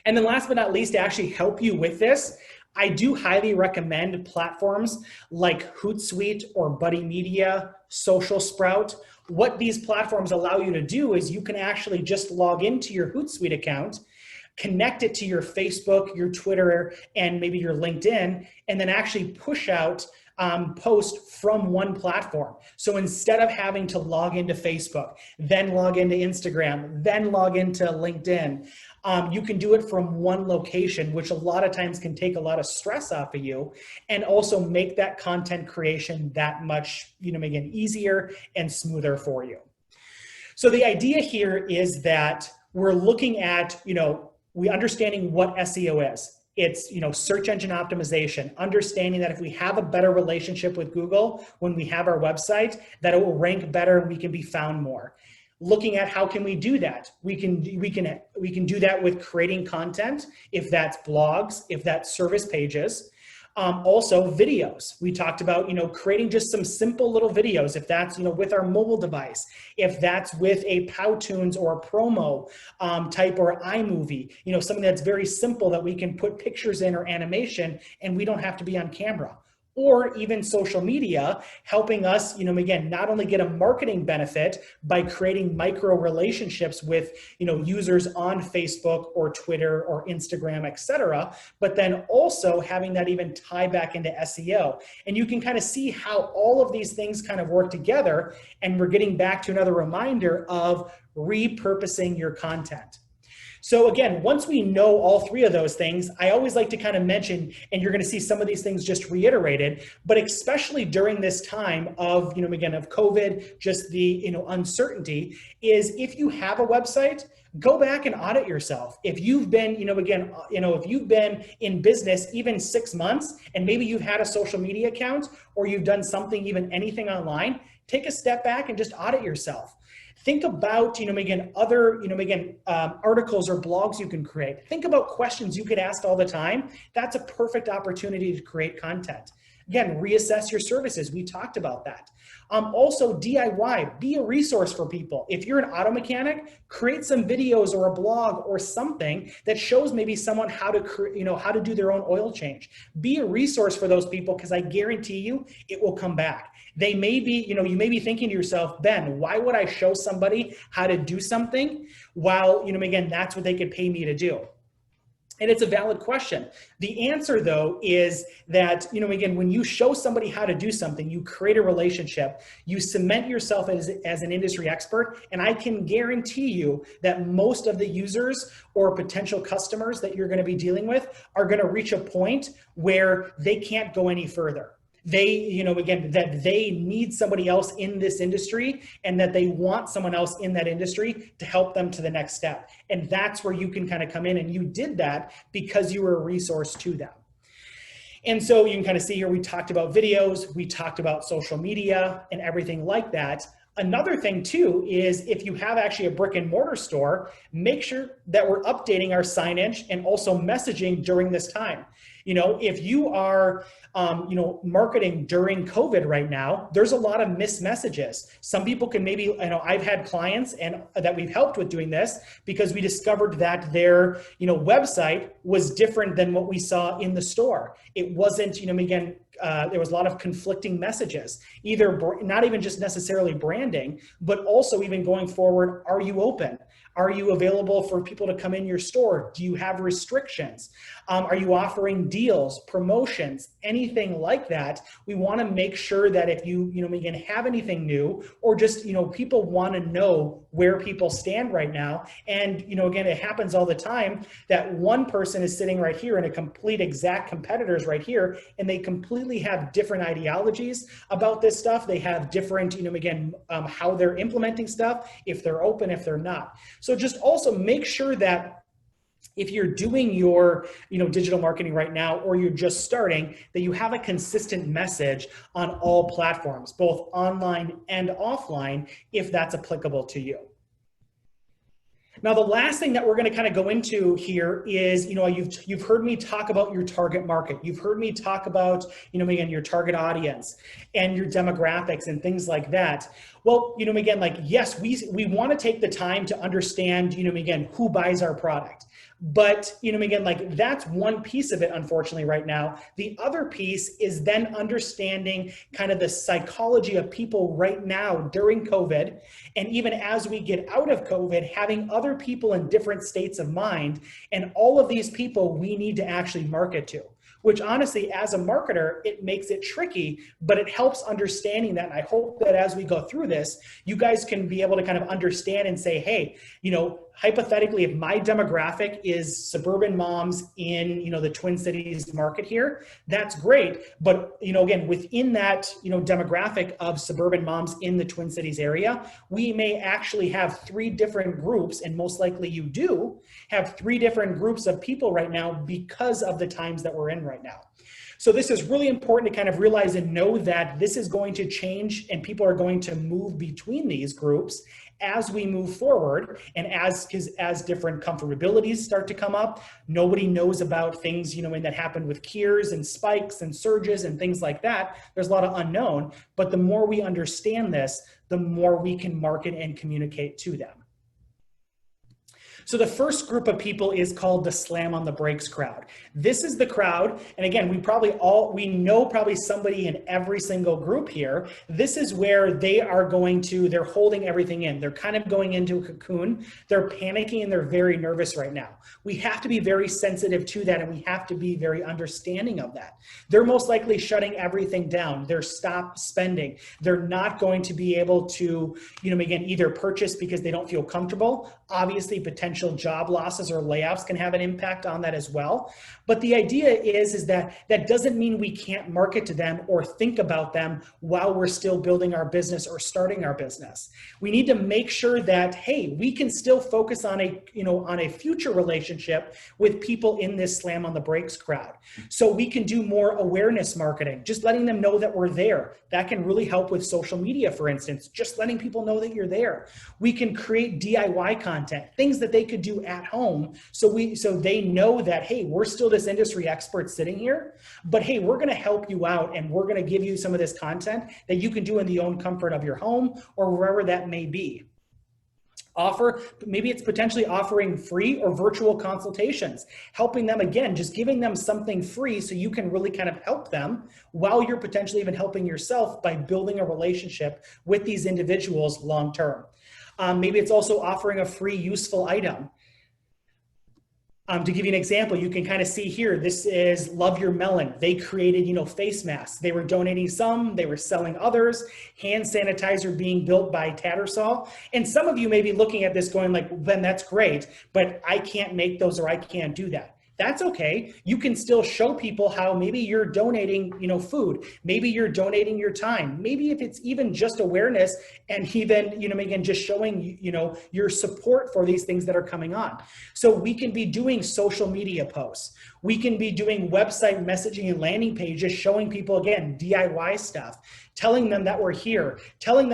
And then last but not least, to actually help you with this, I do highly recommend platforms like Hootsuite or Buddy Media, Social Sprout. What these platforms allow you to do is you can actually just log into your Hootsuite account, connect it to your Facebook, your Twitter, and maybe your LinkedIn, and then actually push out post from one platform. So instead of having to log into Facebook, then log into Instagram, then log into LinkedIn, you can do it from one location, which a lot of times can take a lot of stress off of you, and also make that content creation that much, again, easier and smoother for you. So the idea here is that we're looking at, we understanding what SEO is. It's, search engine optimization, understanding that if we have a better relationship with Google when we have our website, that it will rank better and we can be found more. Looking at how can we do that? We can do that with creating content, if that's blogs, if that's service pages. Also videos. We talked about, creating just some simple little videos, if that's, with our mobile device, if that's with a Powtoons or a promo type or iMovie, something that's very simple that we can put pictures in or animation and we don't have to be on camera. Or even social media, helping us, again, not only get a marketing benefit by creating micro relationships with, users on Facebook or Twitter or Instagram, etc., but then also having that even tie back into SEO. And you can kind of see how all of these things kind of work together. And we're getting back to another reminder of repurposing your content. So again, once we know all three of those things, I always like to kind of mention, and you're going to see some of these things just reiterated, but especially during this time of, again, of COVID, just the, uncertainty, is if you have a website, go back and audit yourself. If you've been, if you've been in business even 6 months, and maybe you've had a social media account, or you've done something, even anything online, take a step back and just audit yourself. Think about, other, articles or blogs you can create. Think about questions you get asked all the time. That's a perfect opportunity to create content. Again, reassess your services. We talked about that. Also DIY, be a resource for people. If you're an auto mechanic, create some videos or a blog or something that shows maybe someone how to do their own oil change. Be a resource for those people, because I guarantee you it will come back. They may be, you may be thinking to yourself, Ben, why would I show somebody how to do something while, again, that's what they could pay me to do? And it's a valid question. The answer, though, is that, again, when you show somebody how to do something, you create a relationship, you cement yourself as an industry expert, and I can guarantee you that most of the users or potential customers that you're going to be dealing with are going to reach a point where they can't go any further. They, again, that they need somebody else in this industry, and that they want someone else in that industry to help them to the next step. And that's where you can kind of come in, and you did that because you were a resource to them. And so you can kind of see here, we talked about videos, we talked about social media and everything like that. Another thing too is, if you have actually a brick and mortar store, make sure that we're updating our signage and also messaging during this time. If you are, marketing during COVID right now, there's a lot of missed messages. Some people can maybe, I've had clients and that we've helped with doing this, because we discovered that their, website was different than what we saw in the store. It wasn't, again, there was a lot of conflicting messages, either not even just necessarily branding, but also even going forward, are you open? Are you available for people to come in your store? Do you have restrictions? Are you offering deals, promotions, anything like that? We want to make sure that if you, again, have anything new, or just, people want to know where people stand right now. And, again, it happens all the time that one person is sitting right here and a complete exact competitors right here, and they completely have different ideologies about this stuff. They have different, how they're implementing stuff, if they're open, if they're not. So just also make sure that if you're doing your digital marketing right now, or you're just starting, that you have a consistent message on all platforms, both online and offline, if that's applicable to you. Now, the last thing that we're going to kind of go into here is, you've heard me talk about your target market. You've heard me talk about, again, your target audience and your demographics and things like that. Well, again, like, yes, we want to take the time to understand, again, who buys our product. But, again, like, that's one piece of it, unfortunately, right now. The other piece is then understanding kind of the psychology of people right now during COVID. And even as we get out of COVID, having other people in different states of mind, and all of these people we need to actually market to. Which honestly, as a marketer, it makes it tricky, but it helps understanding that. And I hope that as we go through this, you guys can be able to kind of understand and say, hey, hypothetically, if my demographic is suburban moms in, the Twin Cities market here, that's great. But, again, within that, demographic of suburban moms in the Twin Cities area, we may actually have 3 different groups, and most likely you do have 3 different groups of people right now because of the times that we're in right now. So this is really important to kind of realize and know that this is going to change, and people are going to move between these groups as we move forward, and as different comfortabilities start to come up. Nobody knows about things, that happened with cures and spikes and surges and things like that. There's a lot of unknown, but the more we understand this, the more we can market and communicate to them. So the first group of people is called the slam on the brakes crowd. This is the crowd, and again, we know probably somebody in every single group here. This is where they're holding everything in. They're kind of going into a cocoon. They're panicking and they're very nervous right now. We have to be very sensitive to that, and we have to be very understanding of that. They're most likely shutting everything down. They're stopped spending. They're not going to be able to, again, either purchase because they don't feel comfortable. Obviously, potential job losses or layoffs can have an impact on that as well. But the idea is that doesn't mean we can't market to them or think about them while we're still building our business or starting our business. We need to make sure that, hey, we can still focus on a future relationship with people in this slam on the brakes crowd. So we can do more awareness marketing, just letting them know that we're there. That can really help with social media, for instance, just letting people know that you're there. We can create DIY content, things that they could do at home, so they know that, hey, we're still this industry expert sitting here, but hey, we're going to help you out, and we're going to give you some of this content that you can do in the own comfort of your home or wherever that may be. Maybe it's potentially offering free or virtual consultations, helping them, again, just giving them something free so you can really kind of help them while you're potentially even helping yourself by building a relationship with these individuals long term. Maybe it's also offering a free useful item. To give you an example, you can kind of see here, this is Love Your Melon. They created, face masks. They were donating some, they were selling others, hand sanitizer being built by Tattersall. And some of you may be looking at this going like, Ben, that's great, but I can't make those, or I can't do that. That's okay. You can still show people how maybe you're donating, food. Maybe you're donating your time. Maybe if it's even just awareness, and even, again, just showing, your support for these things that are coming on. So we can be doing social media posts. We can be doing website messaging and landing pages, showing people, again, DIY stuff, telling them that we're here, showing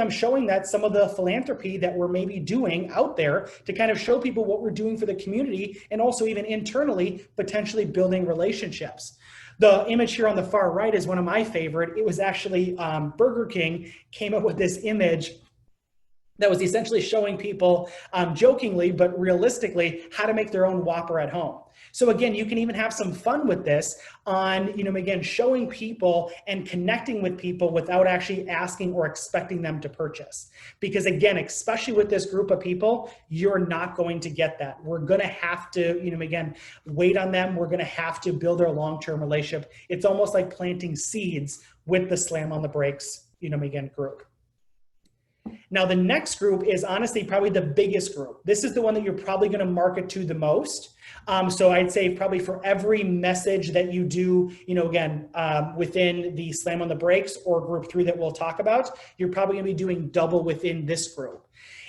that some of the philanthropy that we're maybe doing out there to kind of show people what we're doing for the community, and also even internally, potentially building relationships. The image here on the far right is one of my favorite. It was actually Burger King came up with this image that was essentially showing people, jokingly but realistically, how to make their own Whopper at home. So again, you can even have some fun with this on, again, showing people and connecting with people without actually asking or expecting them to purchase. Because again, especially with this group of people, you're not going to get that. We're going to have to, again, wait on them. We're going to have to build our long-term relationship. It's almost like planting seeds with the slam on the brakes, again, group. Now, the next group is honestly probably the biggest group. This is the one that you're probably going to market to the most. So I'd say probably for every message that you do, again, within the slam on the brakes or group 3 that we'll talk about, you're probably going to be doing double within this group.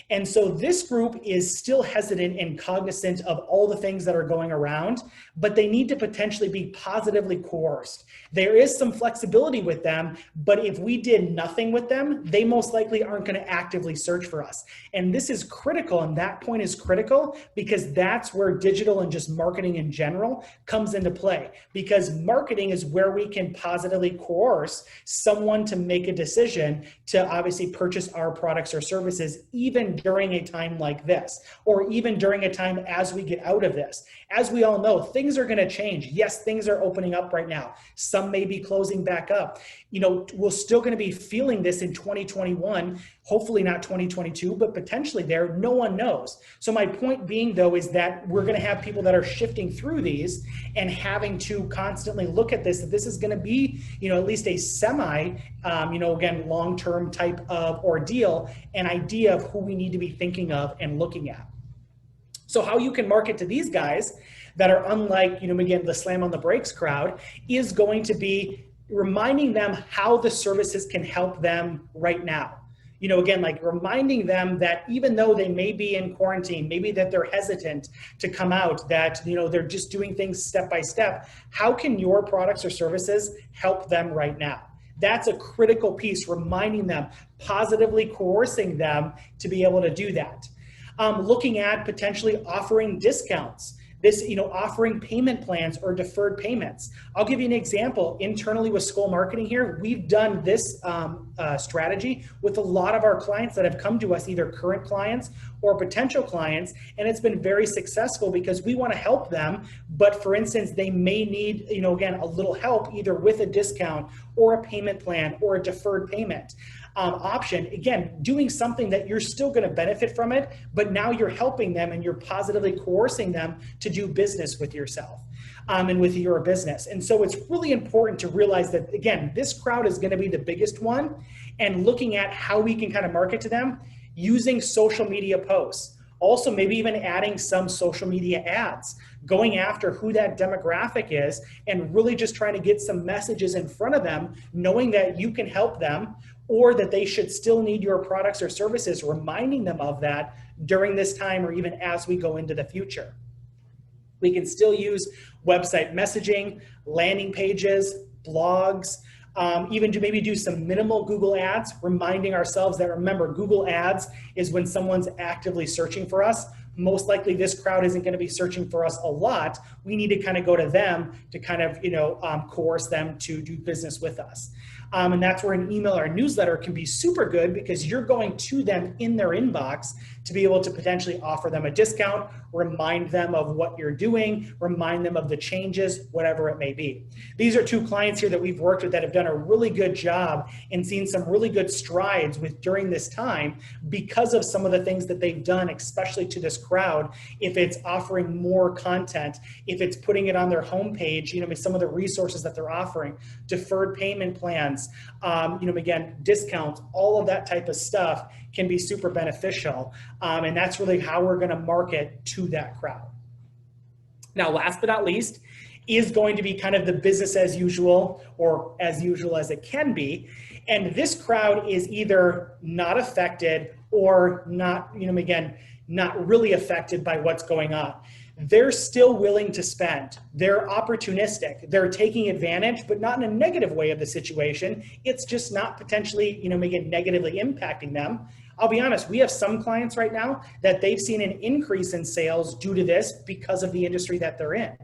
And so this group is still hesitant and cognizant of all the things that are going around, but they need to potentially be positively coerced. There is some flexibility with them, but if we did nothing with them, they most likely aren't going to actively search for us. And this is critical, and that point is critical because that's where digital and just marketing in general comes into play. Because marketing is where we can positively coerce someone to make a decision to obviously purchase our products or services, even during a time like this, or even during a time as we get out of this. As we all know, things are going to change. Yes, things are opening up right now. Some may be closing back up. You know, we're still going to be feeling this in 2021, hopefully not 2022, but potentially there, no one knows. So my point being though, is that we're going to have people that are shifting through these and having to constantly look at this, that this is going to be, you know, at least a semi, again, long-term type of ordeal, an idea of who we need to be thinking of and looking at. So how you can market to these guys that are unlike, again, the slam on the brakes crowd is going to be reminding them how the services can help them right now. Again, like reminding them that even though they may be in quarantine, maybe that they're hesitant to come out, that, they're just doing things step by step. How can your products or services help them right now? That's a critical piece, reminding them, positively coercing them to be able to do that. Looking at potentially offering discounts. This, offering payment plans or deferred payments. I'll give you an example. Internally with Skol Marketing here, we've done this strategy with a lot of our clients that have come to us, either current clients or potential clients, and it's been very successful because we want to help them. But for instance, they may need, again, a little help either with a discount or a payment plan or a deferred payment option. Again, doing something that you're still going to benefit from it, but now you're helping them and you're positively coercing them to do business with yourself and with your business. And so it's really important to realize that, again, this crowd is going to be the biggest one, and looking at how we can kind of market to them using social media posts. Also, maybe even adding some social media ads, going after who that demographic is and really just trying to get some messages in front of them, knowing that you can help them or that they should still need your products or services, reminding them of that during this time or even as we go into the future. We can still use website messaging, landing pages, blogs, even to maybe do some minimal Google ads, reminding ourselves that, remember, Google ads is when someone's actively searching for us. Most likely this crowd isn't going to be searching for us a lot. We need to kind of go to them to kind of, coerce them to do business with us. And that's where an email or a newsletter can be super good, because you're going to them in their inbox to be able to potentially offer them a discount, remind them of what you're doing, remind them of the changes, whatever it may be. These are two clients here that we've worked with that have done a really good job and seen some really good strides with during this time because of some of the things that they've done, especially to this crowd. If it's offering more content, if it's putting it on their homepage, some of the resources that they're offering, deferred payment plans, again, discounts, all of that type of stuff can be super beneficial. And that's really how we're going to market to that crowd. Now, last but not least, is going to be kind of the business as usual, or as usual as it can be. And this crowd is either not affected or not, not really affected by what's going on. They're still willing to spend. They're opportunistic. They're taking advantage, but not in a negative way of the situation. It's just not potentially, negatively impacting them. I'll be honest, we have some clients right now that they've seen an increase in sales due to this because of the industry that they're in.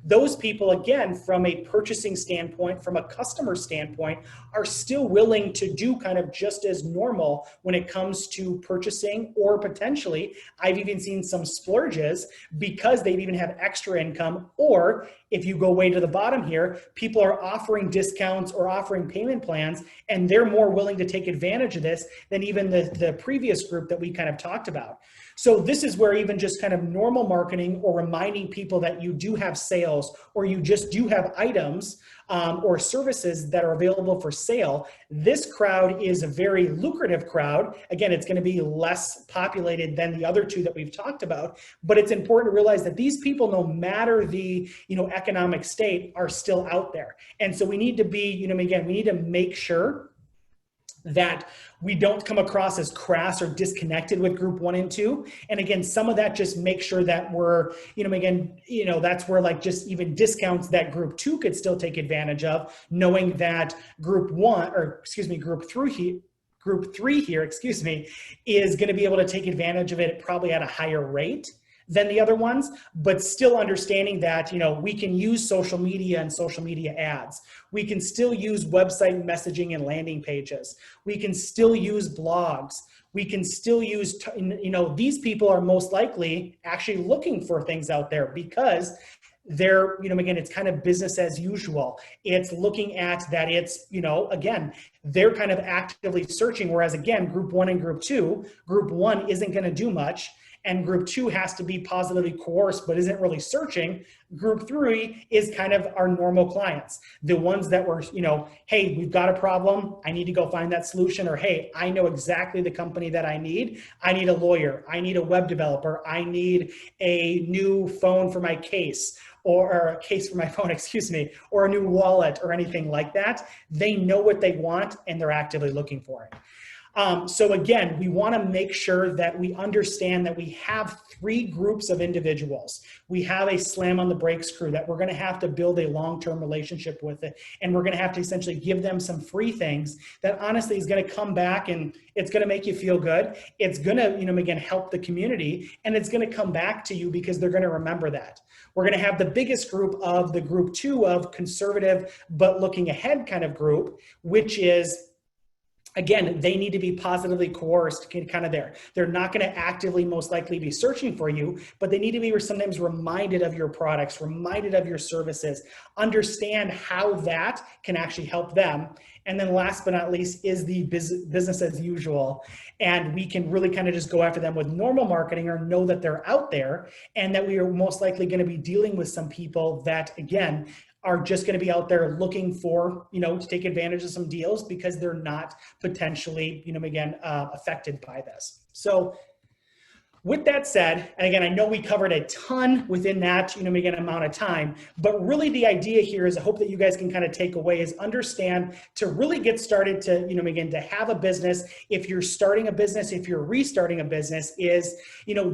Those people, again, from a purchasing standpoint, from a customer standpoint, are still willing to do kind of just as normal when it comes to purchasing, or potentially, I've even seen some splurges because they've even have extra income. Or if you go way to the bottom here, people are offering discounts or offering payment plans, and they're more willing to take advantage of this than even the previous group that we kind of talked about. So this is where even just kind of normal marketing, or reminding people that you do have sales, or you just do have items or services that are available for sale. This crowd is a very lucrative crowd. Again, it's going to be less populated than the other two that we've talked about, but it's important to realize that these people, no matter the economic state, are still out there. And so we need to be, again, we need to make sure that we don't come across as crass or disconnected with group 1 and 2. And again, some of that just make sure that we're, that's where like just even discounts that group 2 could still take advantage of, knowing that group 3 here, is going to be able to take advantage of it probably at a higher rate than the other ones, but still understanding that, we can use social media and social media ads. We can still use website messaging and landing pages. We can still use blogs. We can still use, these people are most likely actually looking for things out there because they're, again, it's kind of business as usual. It's looking at that it's, again, they're kind of actively searching. Whereas again, group 1 and group 2, group 1 isn't going to do much. And group 2 has to be positively coerced, but isn't really searching. Group 3 is kind of our normal clients. The ones that were, hey, we've got a problem. I need to go find that solution. Or, hey, I know exactly the company that I need. I need a lawyer. I need a web developer. I need a new phone for my case. Or a case for my phone, or a new wallet or anything like that. They know what they want and they're actively looking for it. So again, we want to make sure that we understand that we have 3 groups of individuals. We have a slam on the brakes crew that we're going to have to build a long-term relationship with it. And we're going to have to essentially give them some free things that honestly is going to come back and it's going to make you feel good. It's going to, again, help the community, and it's going to come back to you because they're going to remember that. We're going to have the biggest group of the group 2 of conservative but looking ahead kind of group, which is, again, they need to be positively coerced kind of there. They're not going to actively most likely be searching for you, but they need to be sometimes reminded of your products, reminded of your services, understand how that can actually help them. And then last but not least is the business as usual. And we can really kind of just go after them with normal marketing or know that they're out there and that we are most likely going to be dealing with some people that, again, are just going to be out there looking for, to take advantage of some deals because they're not potentially, affected by this. So with that said, and again, I know we covered a ton within that, amount of time, but really the idea here is I hope that you guys can kind of take away is understand to really get started to, to have a business. If you're starting a business, if you're restarting a business is,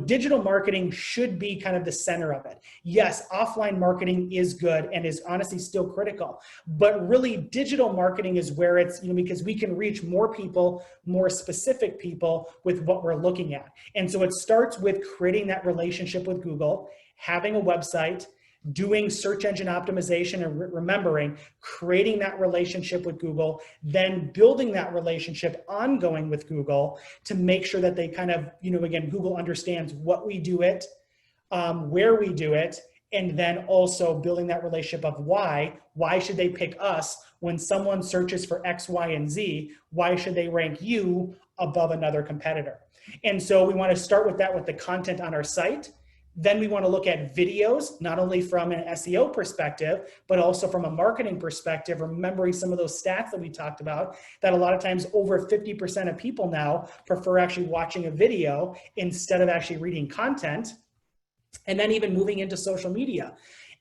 digital marketing should be kind of the center of it. Yes, offline marketing is good and is honestly still critical, but really digital marketing is where it's, because we can reach more people, more specific people with what we're looking at. And so it starts with creating that relationship with Google, having a website, doing search engine optimization, and remembering creating that relationship with Google, then building that relationship ongoing with Google to make sure that they kind of, again, Google understands what we do it, where we do it, and then also building that relationship of why should they pick us when someone searches for X, Y, and Z, why should they rank you above another competitor? And so we want to start with that with the content on our site. Then we want to look at videos, not only from an SEO perspective, but also from a marketing perspective, remembering some of those stats that we talked about, that a lot of times over 50% of people now prefer actually watching a video instead of actually reading content. And then even moving into social media.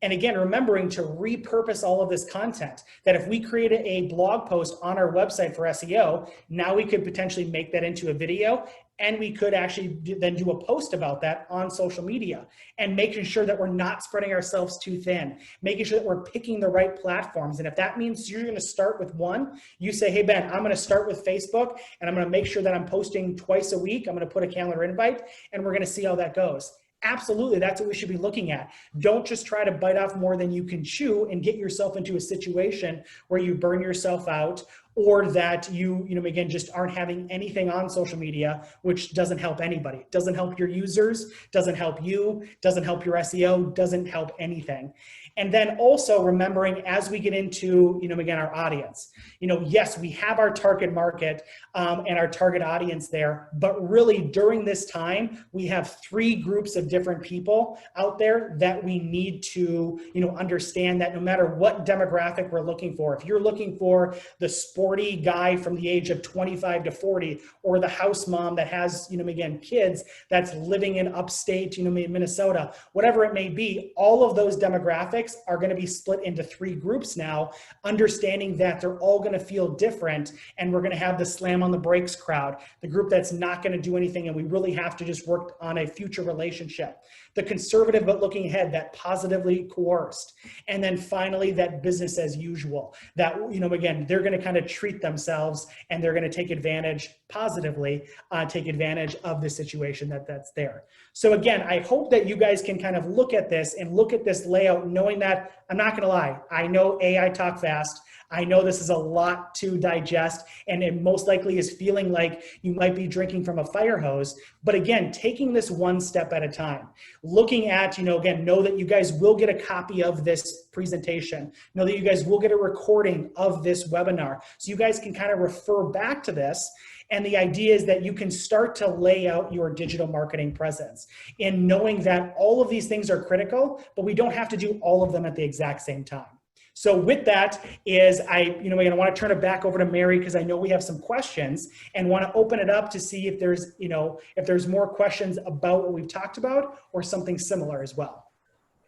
And again, remembering to repurpose all of this content, that if we created a blog post on our website for SEO, now we could potentially make that into a video, and we could actually then do a post about that on social media, and making sure that we're not spreading ourselves too thin, making sure that we're picking the right platforms. And if that means you're going to start with one, you say, hey, Ben, I'm going to start with Facebook, and I'm going to make sure that I'm posting twice a week. I'm going to put a calendar invite, and we're going to see how that goes. Absolutely, that's what we should be looking at. Don't just try to bite off more than you can chew and get yourself into a situation where you burn yourself out, or that you again, just aren't having anything on social media, which doesn't help anybody. It doesn't help your users, doesn't help you, doesn't help your SEO, doesn't help anything. And then also remembering as we get into, again, our audience, yes, we have our target market and our target audience there, but really during this time, we have 3 groups of different people out there that we need to, understand that no matter what demographic we're looking for, if you're looking for the sporty guy from the age of 25 to 40, or the house mom that has, again, kids that's living in upstate, Minnesota, whatever it may be, all of those demographics topics are going to be split into 3 groups now, understanding that they're all going to feel different, and we're going to have the slam on the brakes crowd, the group that's not going to do anything and we really have to just work on a future relationship, the conservative but looking ahead, that positively coerced, and then finally that business as usual, that, again, they're going to kind of treat themselves and they're going to take advantage positively, take advantage of the situation that's there. So again, I hope that you guys can kind of look at this and look at this layout, knowing that, I'm not going to lie, I know AI talk fast. I know this is a lot to digest, and it most likely is feeling like you might be drinking from a fire hose. But again, taking this one step at a time, looking at, again, know that you guys will get a copy of this presentation. Know that you guys will get a recording of this webinar. So you guys can kind of refer back to this. And the idea is that you can start to lay out your digital marketing presence in knowing that all of these things are critical, but we don't have to do all of them at the exact same time. So with that is, I want to turn it back over to Mary, because I know we have some questions and want to open it up to see if there's more questions about what we've talked about or something similar as well.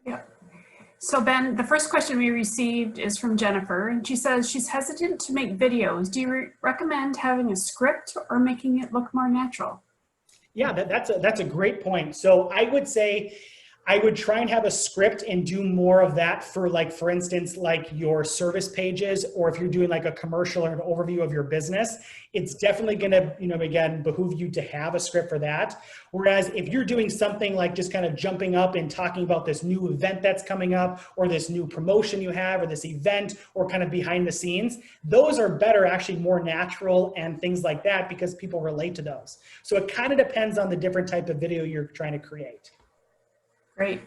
Yeah. So Ben, the first question we received is from Jennifer, and she says she's hesitant to make videos. Do you recommend having a script or making it look more natural? Yeah, that's a great point. So I would say I would try and have a script and do more of that for, like, for instance, like your service pages, or if you're doing like a commercial or an overview of your business, it's definitely going to, again, behoove you to have a script for that. Whereas if you're doing something like just kind of jumping up and talking about this new event that's coming up, or this new promotion you have, or this event, or kind of behind the scenes, those are better, actually more natural and things like that, because people relate to those. So it kind of depends on the different type of video you're trying to create. Great.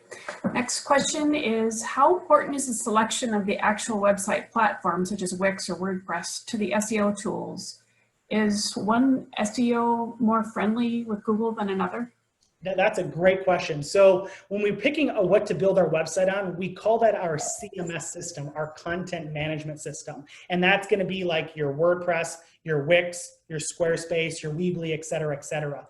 Next question is, how important is the selection of the actual website platform, such as Wix or WordPress, to the SEO tools? Is one SEO more friendly with Google than another? That's a great question. So when we're picking what to build our website on, we call that our CMS system, our content management system. And that's going to be like your WordPress, your Wix, your Squarespace, your Weebly, et cetera, et cetera.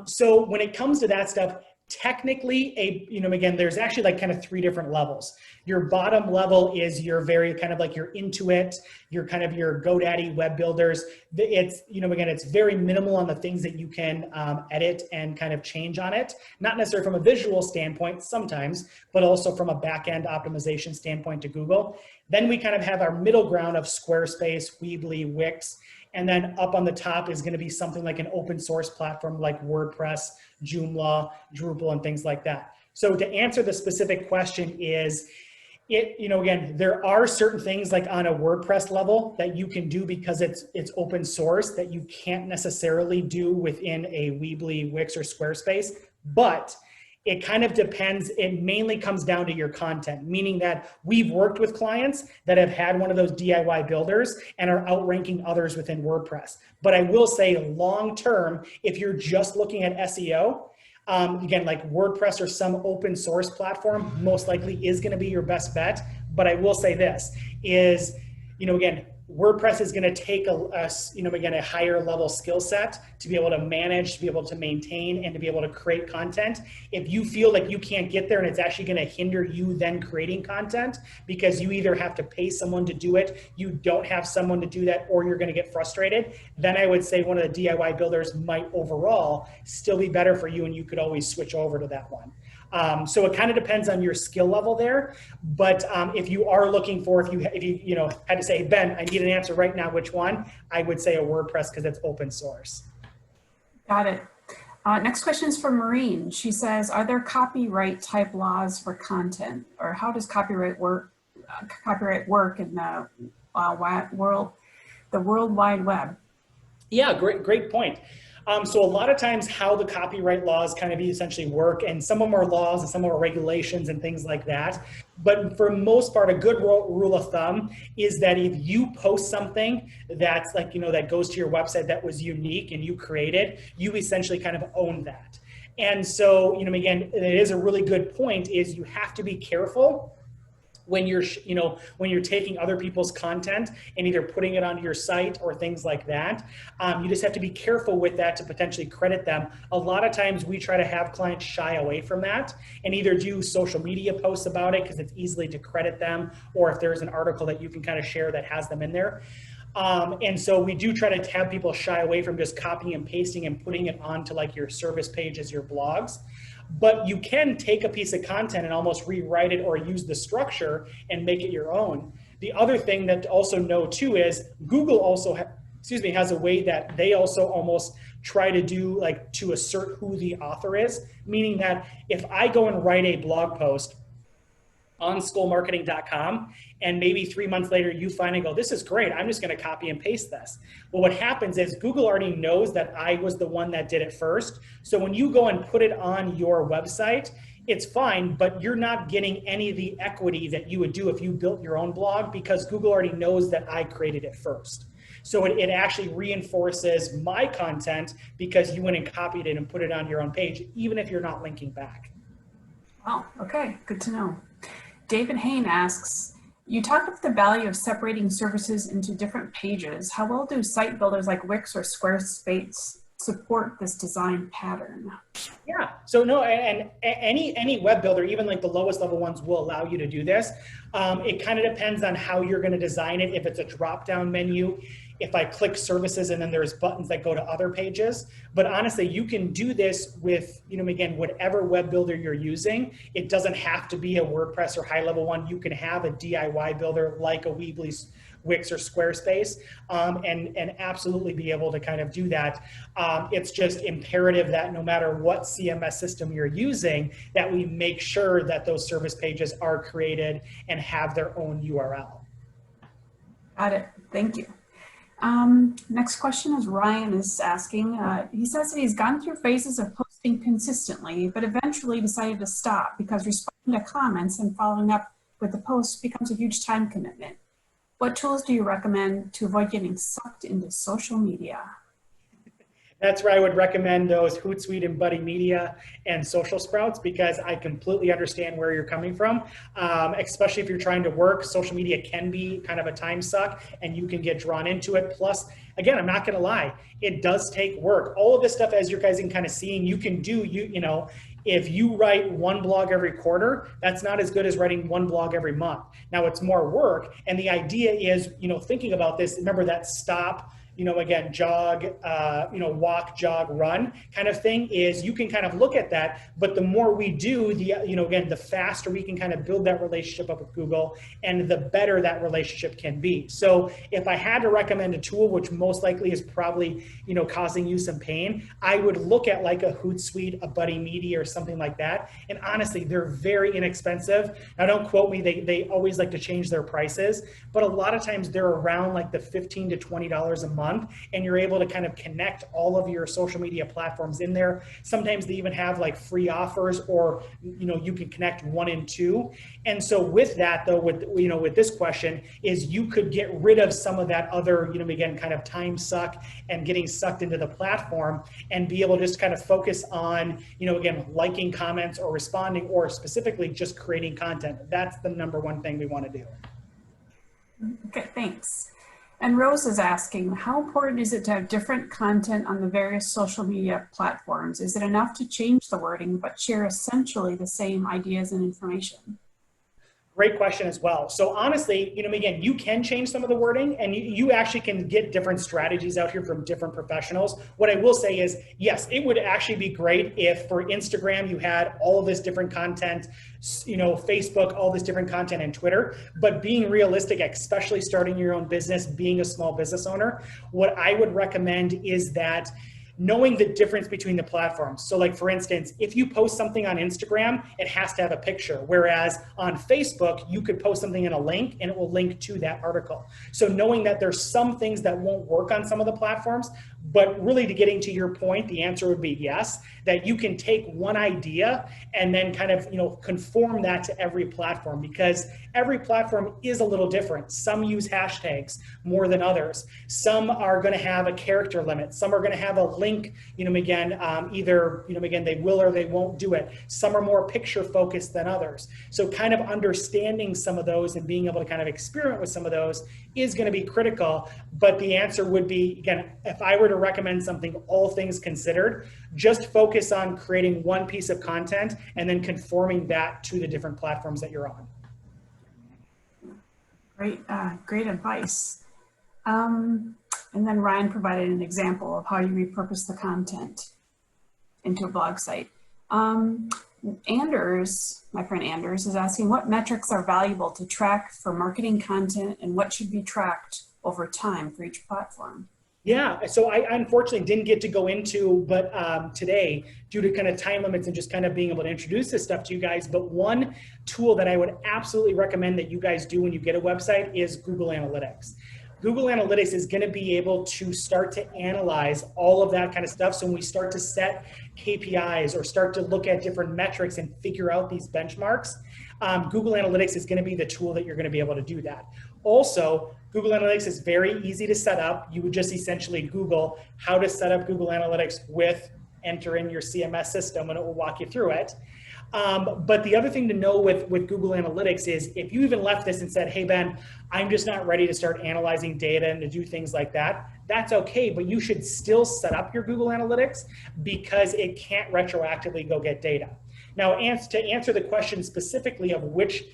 So when it comes to that stuff, technically, again, there's actually like kind of 3 different levels. Your bottom level is your very kind of like your Intuit, your kind of your GoDaddy web builders. It's, again, it's very minimal on the things that you can edit and kind of change on it. Not necessarily from a visual standpoint sometimes, but also from a back-end optimization standpoint to Google. Then we kind of have our middle ground of Squarespace, Weebly, Wix. And then up on the top is going to be something like an open source platform like WordPress, Joomla, Drupal, and things like that. So to answer the specific question is, again, there are certain things like on a WordPress level that you can do because it's open source that you can't necessarily do within a Weebly, Wix, or Squarespace, but it kind of depends. It mainly comes down to your content, meaning that we've worked with clients that have had one of those DIY builders and are outranking others within WordPress. But I will say long-term, if you're just looking at SEO, again, like WordPress or some open source platform most likely is going to be your best bet. But I will say this is, again, WordPress is going to take a higher level skill set to be able to manage, to be able to maintain, and to be able to create content. If you feel like you can't get there and it's actually going to hinder you then creating content because you either have to pay someone to do it, you don't have someone to do that, or you're going to get frustrated, then I would say one of the DIY builders might overall still be better for you, and you could always switch over to that one. So it kind of depends on your skill level there. But if you are looking for, if you had to say, hey, Ben, I need an answer right now, which one? I would say a WordPress because it's open source. Got it. Next question is from Maureen. She says, are there copyright type laws for content, or how does copyright work in the World Wide Web? Yeah, great point. So a lot of times how the copyright laws kind of essentially work, and some of them are laws and some of them are regulations and things like that. But for the most part, a good rule of thumb is that if you post something that's like, that goes to your website that was unique and you created, you essentially kind of own that. And so, again, it is a really good point is you have to be careful when you're, when you're taking other people's content and either putting it onto your site or things like that. You just have to be careful with that to potentially credit them. A lot of times we try to have clients shy away from that and either do social media posts about it because it's easily to credit them, or if there's an article that you can kind of share that has them in there. And so we do try to have people shy away from just copying and pasting and putting it onto like your service pages, your blogs. But you can take a piece of content and almost rewrite it or use the structure and make it your own. The other thing that to also know too is Google also has a way that they also almost try to do like to assert who the author is, meaning that if I go and write a blog post on skolmarketing.com and maybe 3 months later you find and go, this is great, I'm just going to copy and paste this. Well, what happens is Google already knows that I was the one that did it first. So when you go and put it on your website, it's fine, but you're not getting any of the equity that you would do if you built your own blog because Google already knows that I created it first. So it actually reinforces my content because you went and copied it and put it on your own page, even if you're not linking back. Wow, okay, good to know. David Hain asks, you talked about the value of separating services into different pages. How well do site builders like Wix or Squarespace support this design pattern? Yeah, so no, and any web builder, even like the lowest level ones, will allow you to do this. It kind of depends on how you're going to design it. If it's a drop-down menu, if I click services and then there's buttons that go to other pages. But honestly, you can do this with, again, whatever web builder you're using. It doesn't have to be a WordPress or high-level one. You can have a DIY builder like a Weebly, Wix, or Squarespace, and absolutely be able to kind of do that. It's just imperative that no matter what CMS system you're using, that we make sure that those service pages are created and have their own URL. Got it. Thank you. Next question is Ryan is asking. He says that he's gone through phases of posting consistently, but eventually decided to stop because responding to comments and following up with the posts becomes a huge time commitment. What tools do you recommend to avoid getting sucked into social media? That's where I would recommend those Hootsuite and Buddy Media and Social Sprouts, because I completely understand where you're coming from, especially if you're trying to work. Social media can be kind of a time suck and you can get drawn into it. Plus, again, I'm not going to lie, it does take work. All of this stuff, as you guys can kind of seeing, you can do, if you write one blog every quarter, that's not as good as writing one blog every month. Now it's more work. And the idea is, thinking about this, remember that stop, again, jog, walk, jog, run kind of thing is you can kind of look at that, but the more we do, again, the faster we can kind of build that relationship up with Google and the better that relationship can be. So if I had to recommend a tool, which most likely is probably, causing you some pain, I would look at like a Hootsuite, a Buddy Media or something like that. And honestly, they're very inexpensive. Now don't quote me, they always like to change their prices, but a lot of times they're around like the $15 to $20 a month. And you're able to kind of connect all of your social media platforms in there. Sometimes they even have like free offers, or you can connect 1 and 2. And so with that though, with this question is you could get rid of some of that other, again, kind of time suck and getting sucked into the platform and be able to just kind of focus on, again, liking comments or responding, or specifically just creating content. That's the #1 thing we want to do. Okay, thanks. And Rose is asking, how important is it to have different content on the various social media platforms? Is it enough to change the wording, but share essentially the same ideas and information? Great question as well. So honestly, again, you can change some of the wording, and you actually can get different strategies out here from different professionals. What I will say is, yes, it would actually be great if for Instagram you had all of this different content, Facebook, all this different content, and Twitter. But being realistic, especially starting your own business, being a small business owner, what I would recommend is that knowing the difference between the platforms. So like, for instance, if you post something on Instagram, it has to have a picture. Whereas on Facebook, you could post something in a link and it will link to that article. So knowing that there's some things that won't work on some of the platforms, But really, to getting to your point, the answer would be yes, that you can take one idea and then kind of, conform that to every platform, because every platform is a little different. Some use hashtags more than others. Some are going to have a character limit. Some are going to have a link, either, they will or they won't do it. Some are more picture focused than others. So kind of understanding some of those and being able to kind of experiment with some of those is going to be critical. But the answer would be, again, if I were to recommend something, all things considered, just focus on creating one piece of content and then conforming that to the different platforms that you're on. Great advice. And then Ryan provided an example of how you repurpose the content into a blog site. Anders, my friend Anders, is asking what metrics are valuable to track for marketing content and what should be tracked over time for each platform? Yeah, so I unfortunately didn't get to go into, but today, due to kind of time limits and just kind of being able to introduce this stuff to you guys, but one tool that I would absolutely recommend that you guys do when you get a website is Google Analytics. Google Analytics is going to be able to start to analyze all of that kind of stuff. So when we start to set KPIs or start to look at different metrics and figure out these benchmarks, Google Analytics is going to be the tool that you're going to be able to do that. Also, Google Analytics is very easy to set up. You would just essentially Google how to set up Google Analytics enter in your CMS system, and it will walk you through it. But the other thing to know with Google Analytics is if you even left this and said, hey, Ben, I'm just not ready to start analyzing data and to do things like that, that's okay, but you should still set up your Google Analytics because it can't retroactively go get data. Now, to answer the question specifically of which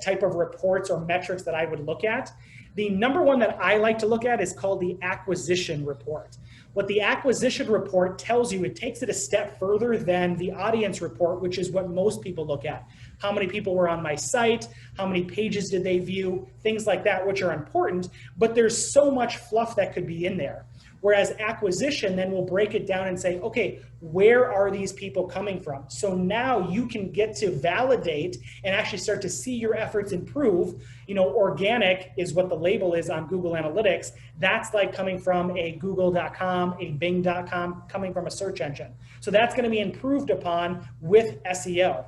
type of reports or metrics that I would look at, the number one that I like to look at is called the acquisition report. What the acquisition report tells you, it takes it a step further than the audience report, which is what most people look at. How many people were on my site? How many pages did they view? Things like that, which are important, but there's so much fluff that could be in there. Whereas acquisition then will break it down and say, okay, where are these people coming from? So now you can get to validate and actually start to see your efforts improve. Organic is what the label is on Google Analytics. That's like coming from a google.com, a bing.com, coming from a search engine. So that's going to be improved upon with SEO.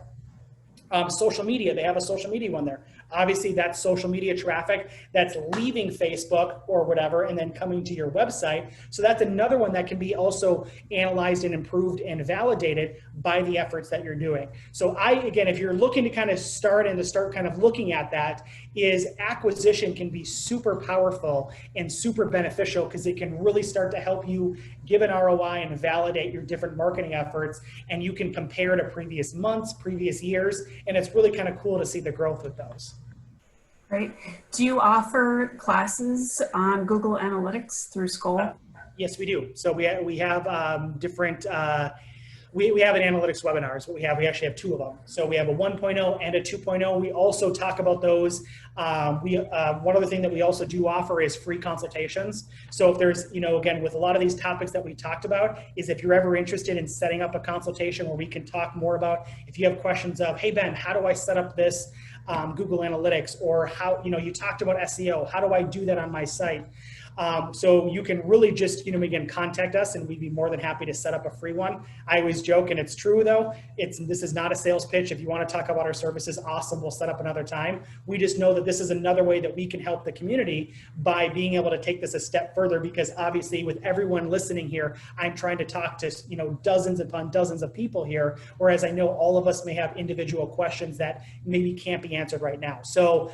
Social media, they have a social media one there. Obviously, that's social media traffic that's leaving Facebook or whatever and then coming to your website. So that's another one that can be also analyzed and improved and validated by the efforts that you're doing. So again, if you're looking to kind of start kind of looking at that, is acquisition can be super powerful and super beneficial because it can really start to help you give an ROI and validate your different marketing efforts, and you can compare to previous months, previous years, and it's really kind of cool to see the growth with those. Great. Do you offer classes on Google Analytics through Skol? Yes, we do. So we have different, we have an analytics webinars. We actually have two of them. So we have a 1.0 and a 2.0. We also talk about those. One other thing that we also do offer is free consultations. So if there's, again, with a lot of these topics that we talked about, is if you're ever interested in setting up a consultation where we can talk more about, if you have questions of, hey, Ben, how do I set up this Google Analytics, or how, you talked about SEO, how do I do that on my site? So you can really just, again, contact us and we'd be more than happy to set up a free one. I always joke, and it's true though, this is not a sales pitch. If you want to talk about our services, awesome, we'll set up another time. We just know that this is another way that we can help the community by being able to take this a step further, because obviously with everyone listening here, I'm trying to talk to, dozens upon dozens of people here, whereas I know all of us may have individual questions that maybe can't be answered right now. So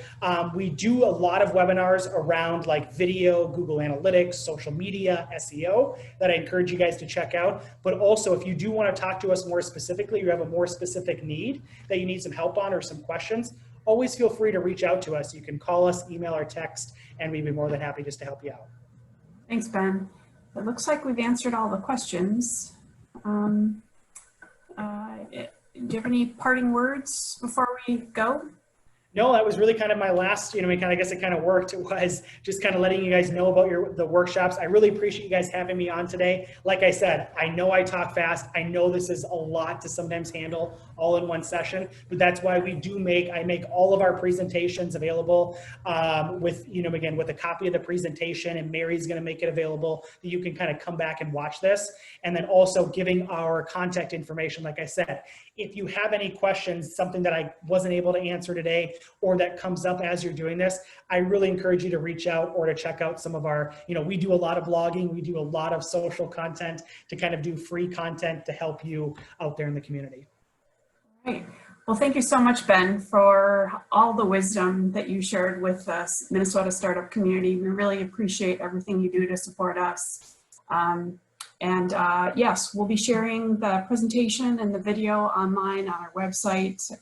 we do a lot of webinars around like video, Google Analytics, social media, SEO, that I encourage you guys to check out. But also, if you do want to talk to us more specifically, you have a more specific need that you need some help on or some questions, always feel free to reach out to us. You can call us, email, or text, and we'd be more than happy just to help you out. Thanks, Ben. It looks like we've answered all the questions. Do you have any parting words before we go? No, that was really kind of my last, I guess it kind of worked. It was just kind of letting you guys know about the workshops. I really appreciate you guys having me on today. Like I said, I know I talk fast. I know this is a lot to sometimes handle all in one session, but that's why I make all of our presentations available with, again, with a copy of the presentation, and Mary's going to make it available that you can kind of come back and watch this. And then also giving our contact information. Like I said, if you have any questions, something that I wasn't able to answer today, or that comes up as you're doing this, I really encourage you to reach out or to check out some of our, we do a lot of blogging, we do a lot of social content to kind of do free content to help you out there in the community. Great. Well, thank you so much, Ben, for all the wisdom that you shared with us, Minnesota startup community. We really appreciate everything you do to support us. Yes, we'll be sharing the presentation and the video online on our website,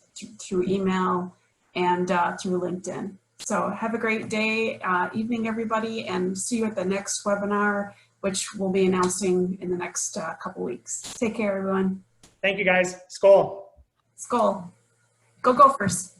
through email, and through LinkedIn. So have a great day, evening, everybody, and see you at the next webinar, which we'll be announcing in the next couple weeks. Take care, everyone. Thank you, guys. Skol. Skol. Go Gophers.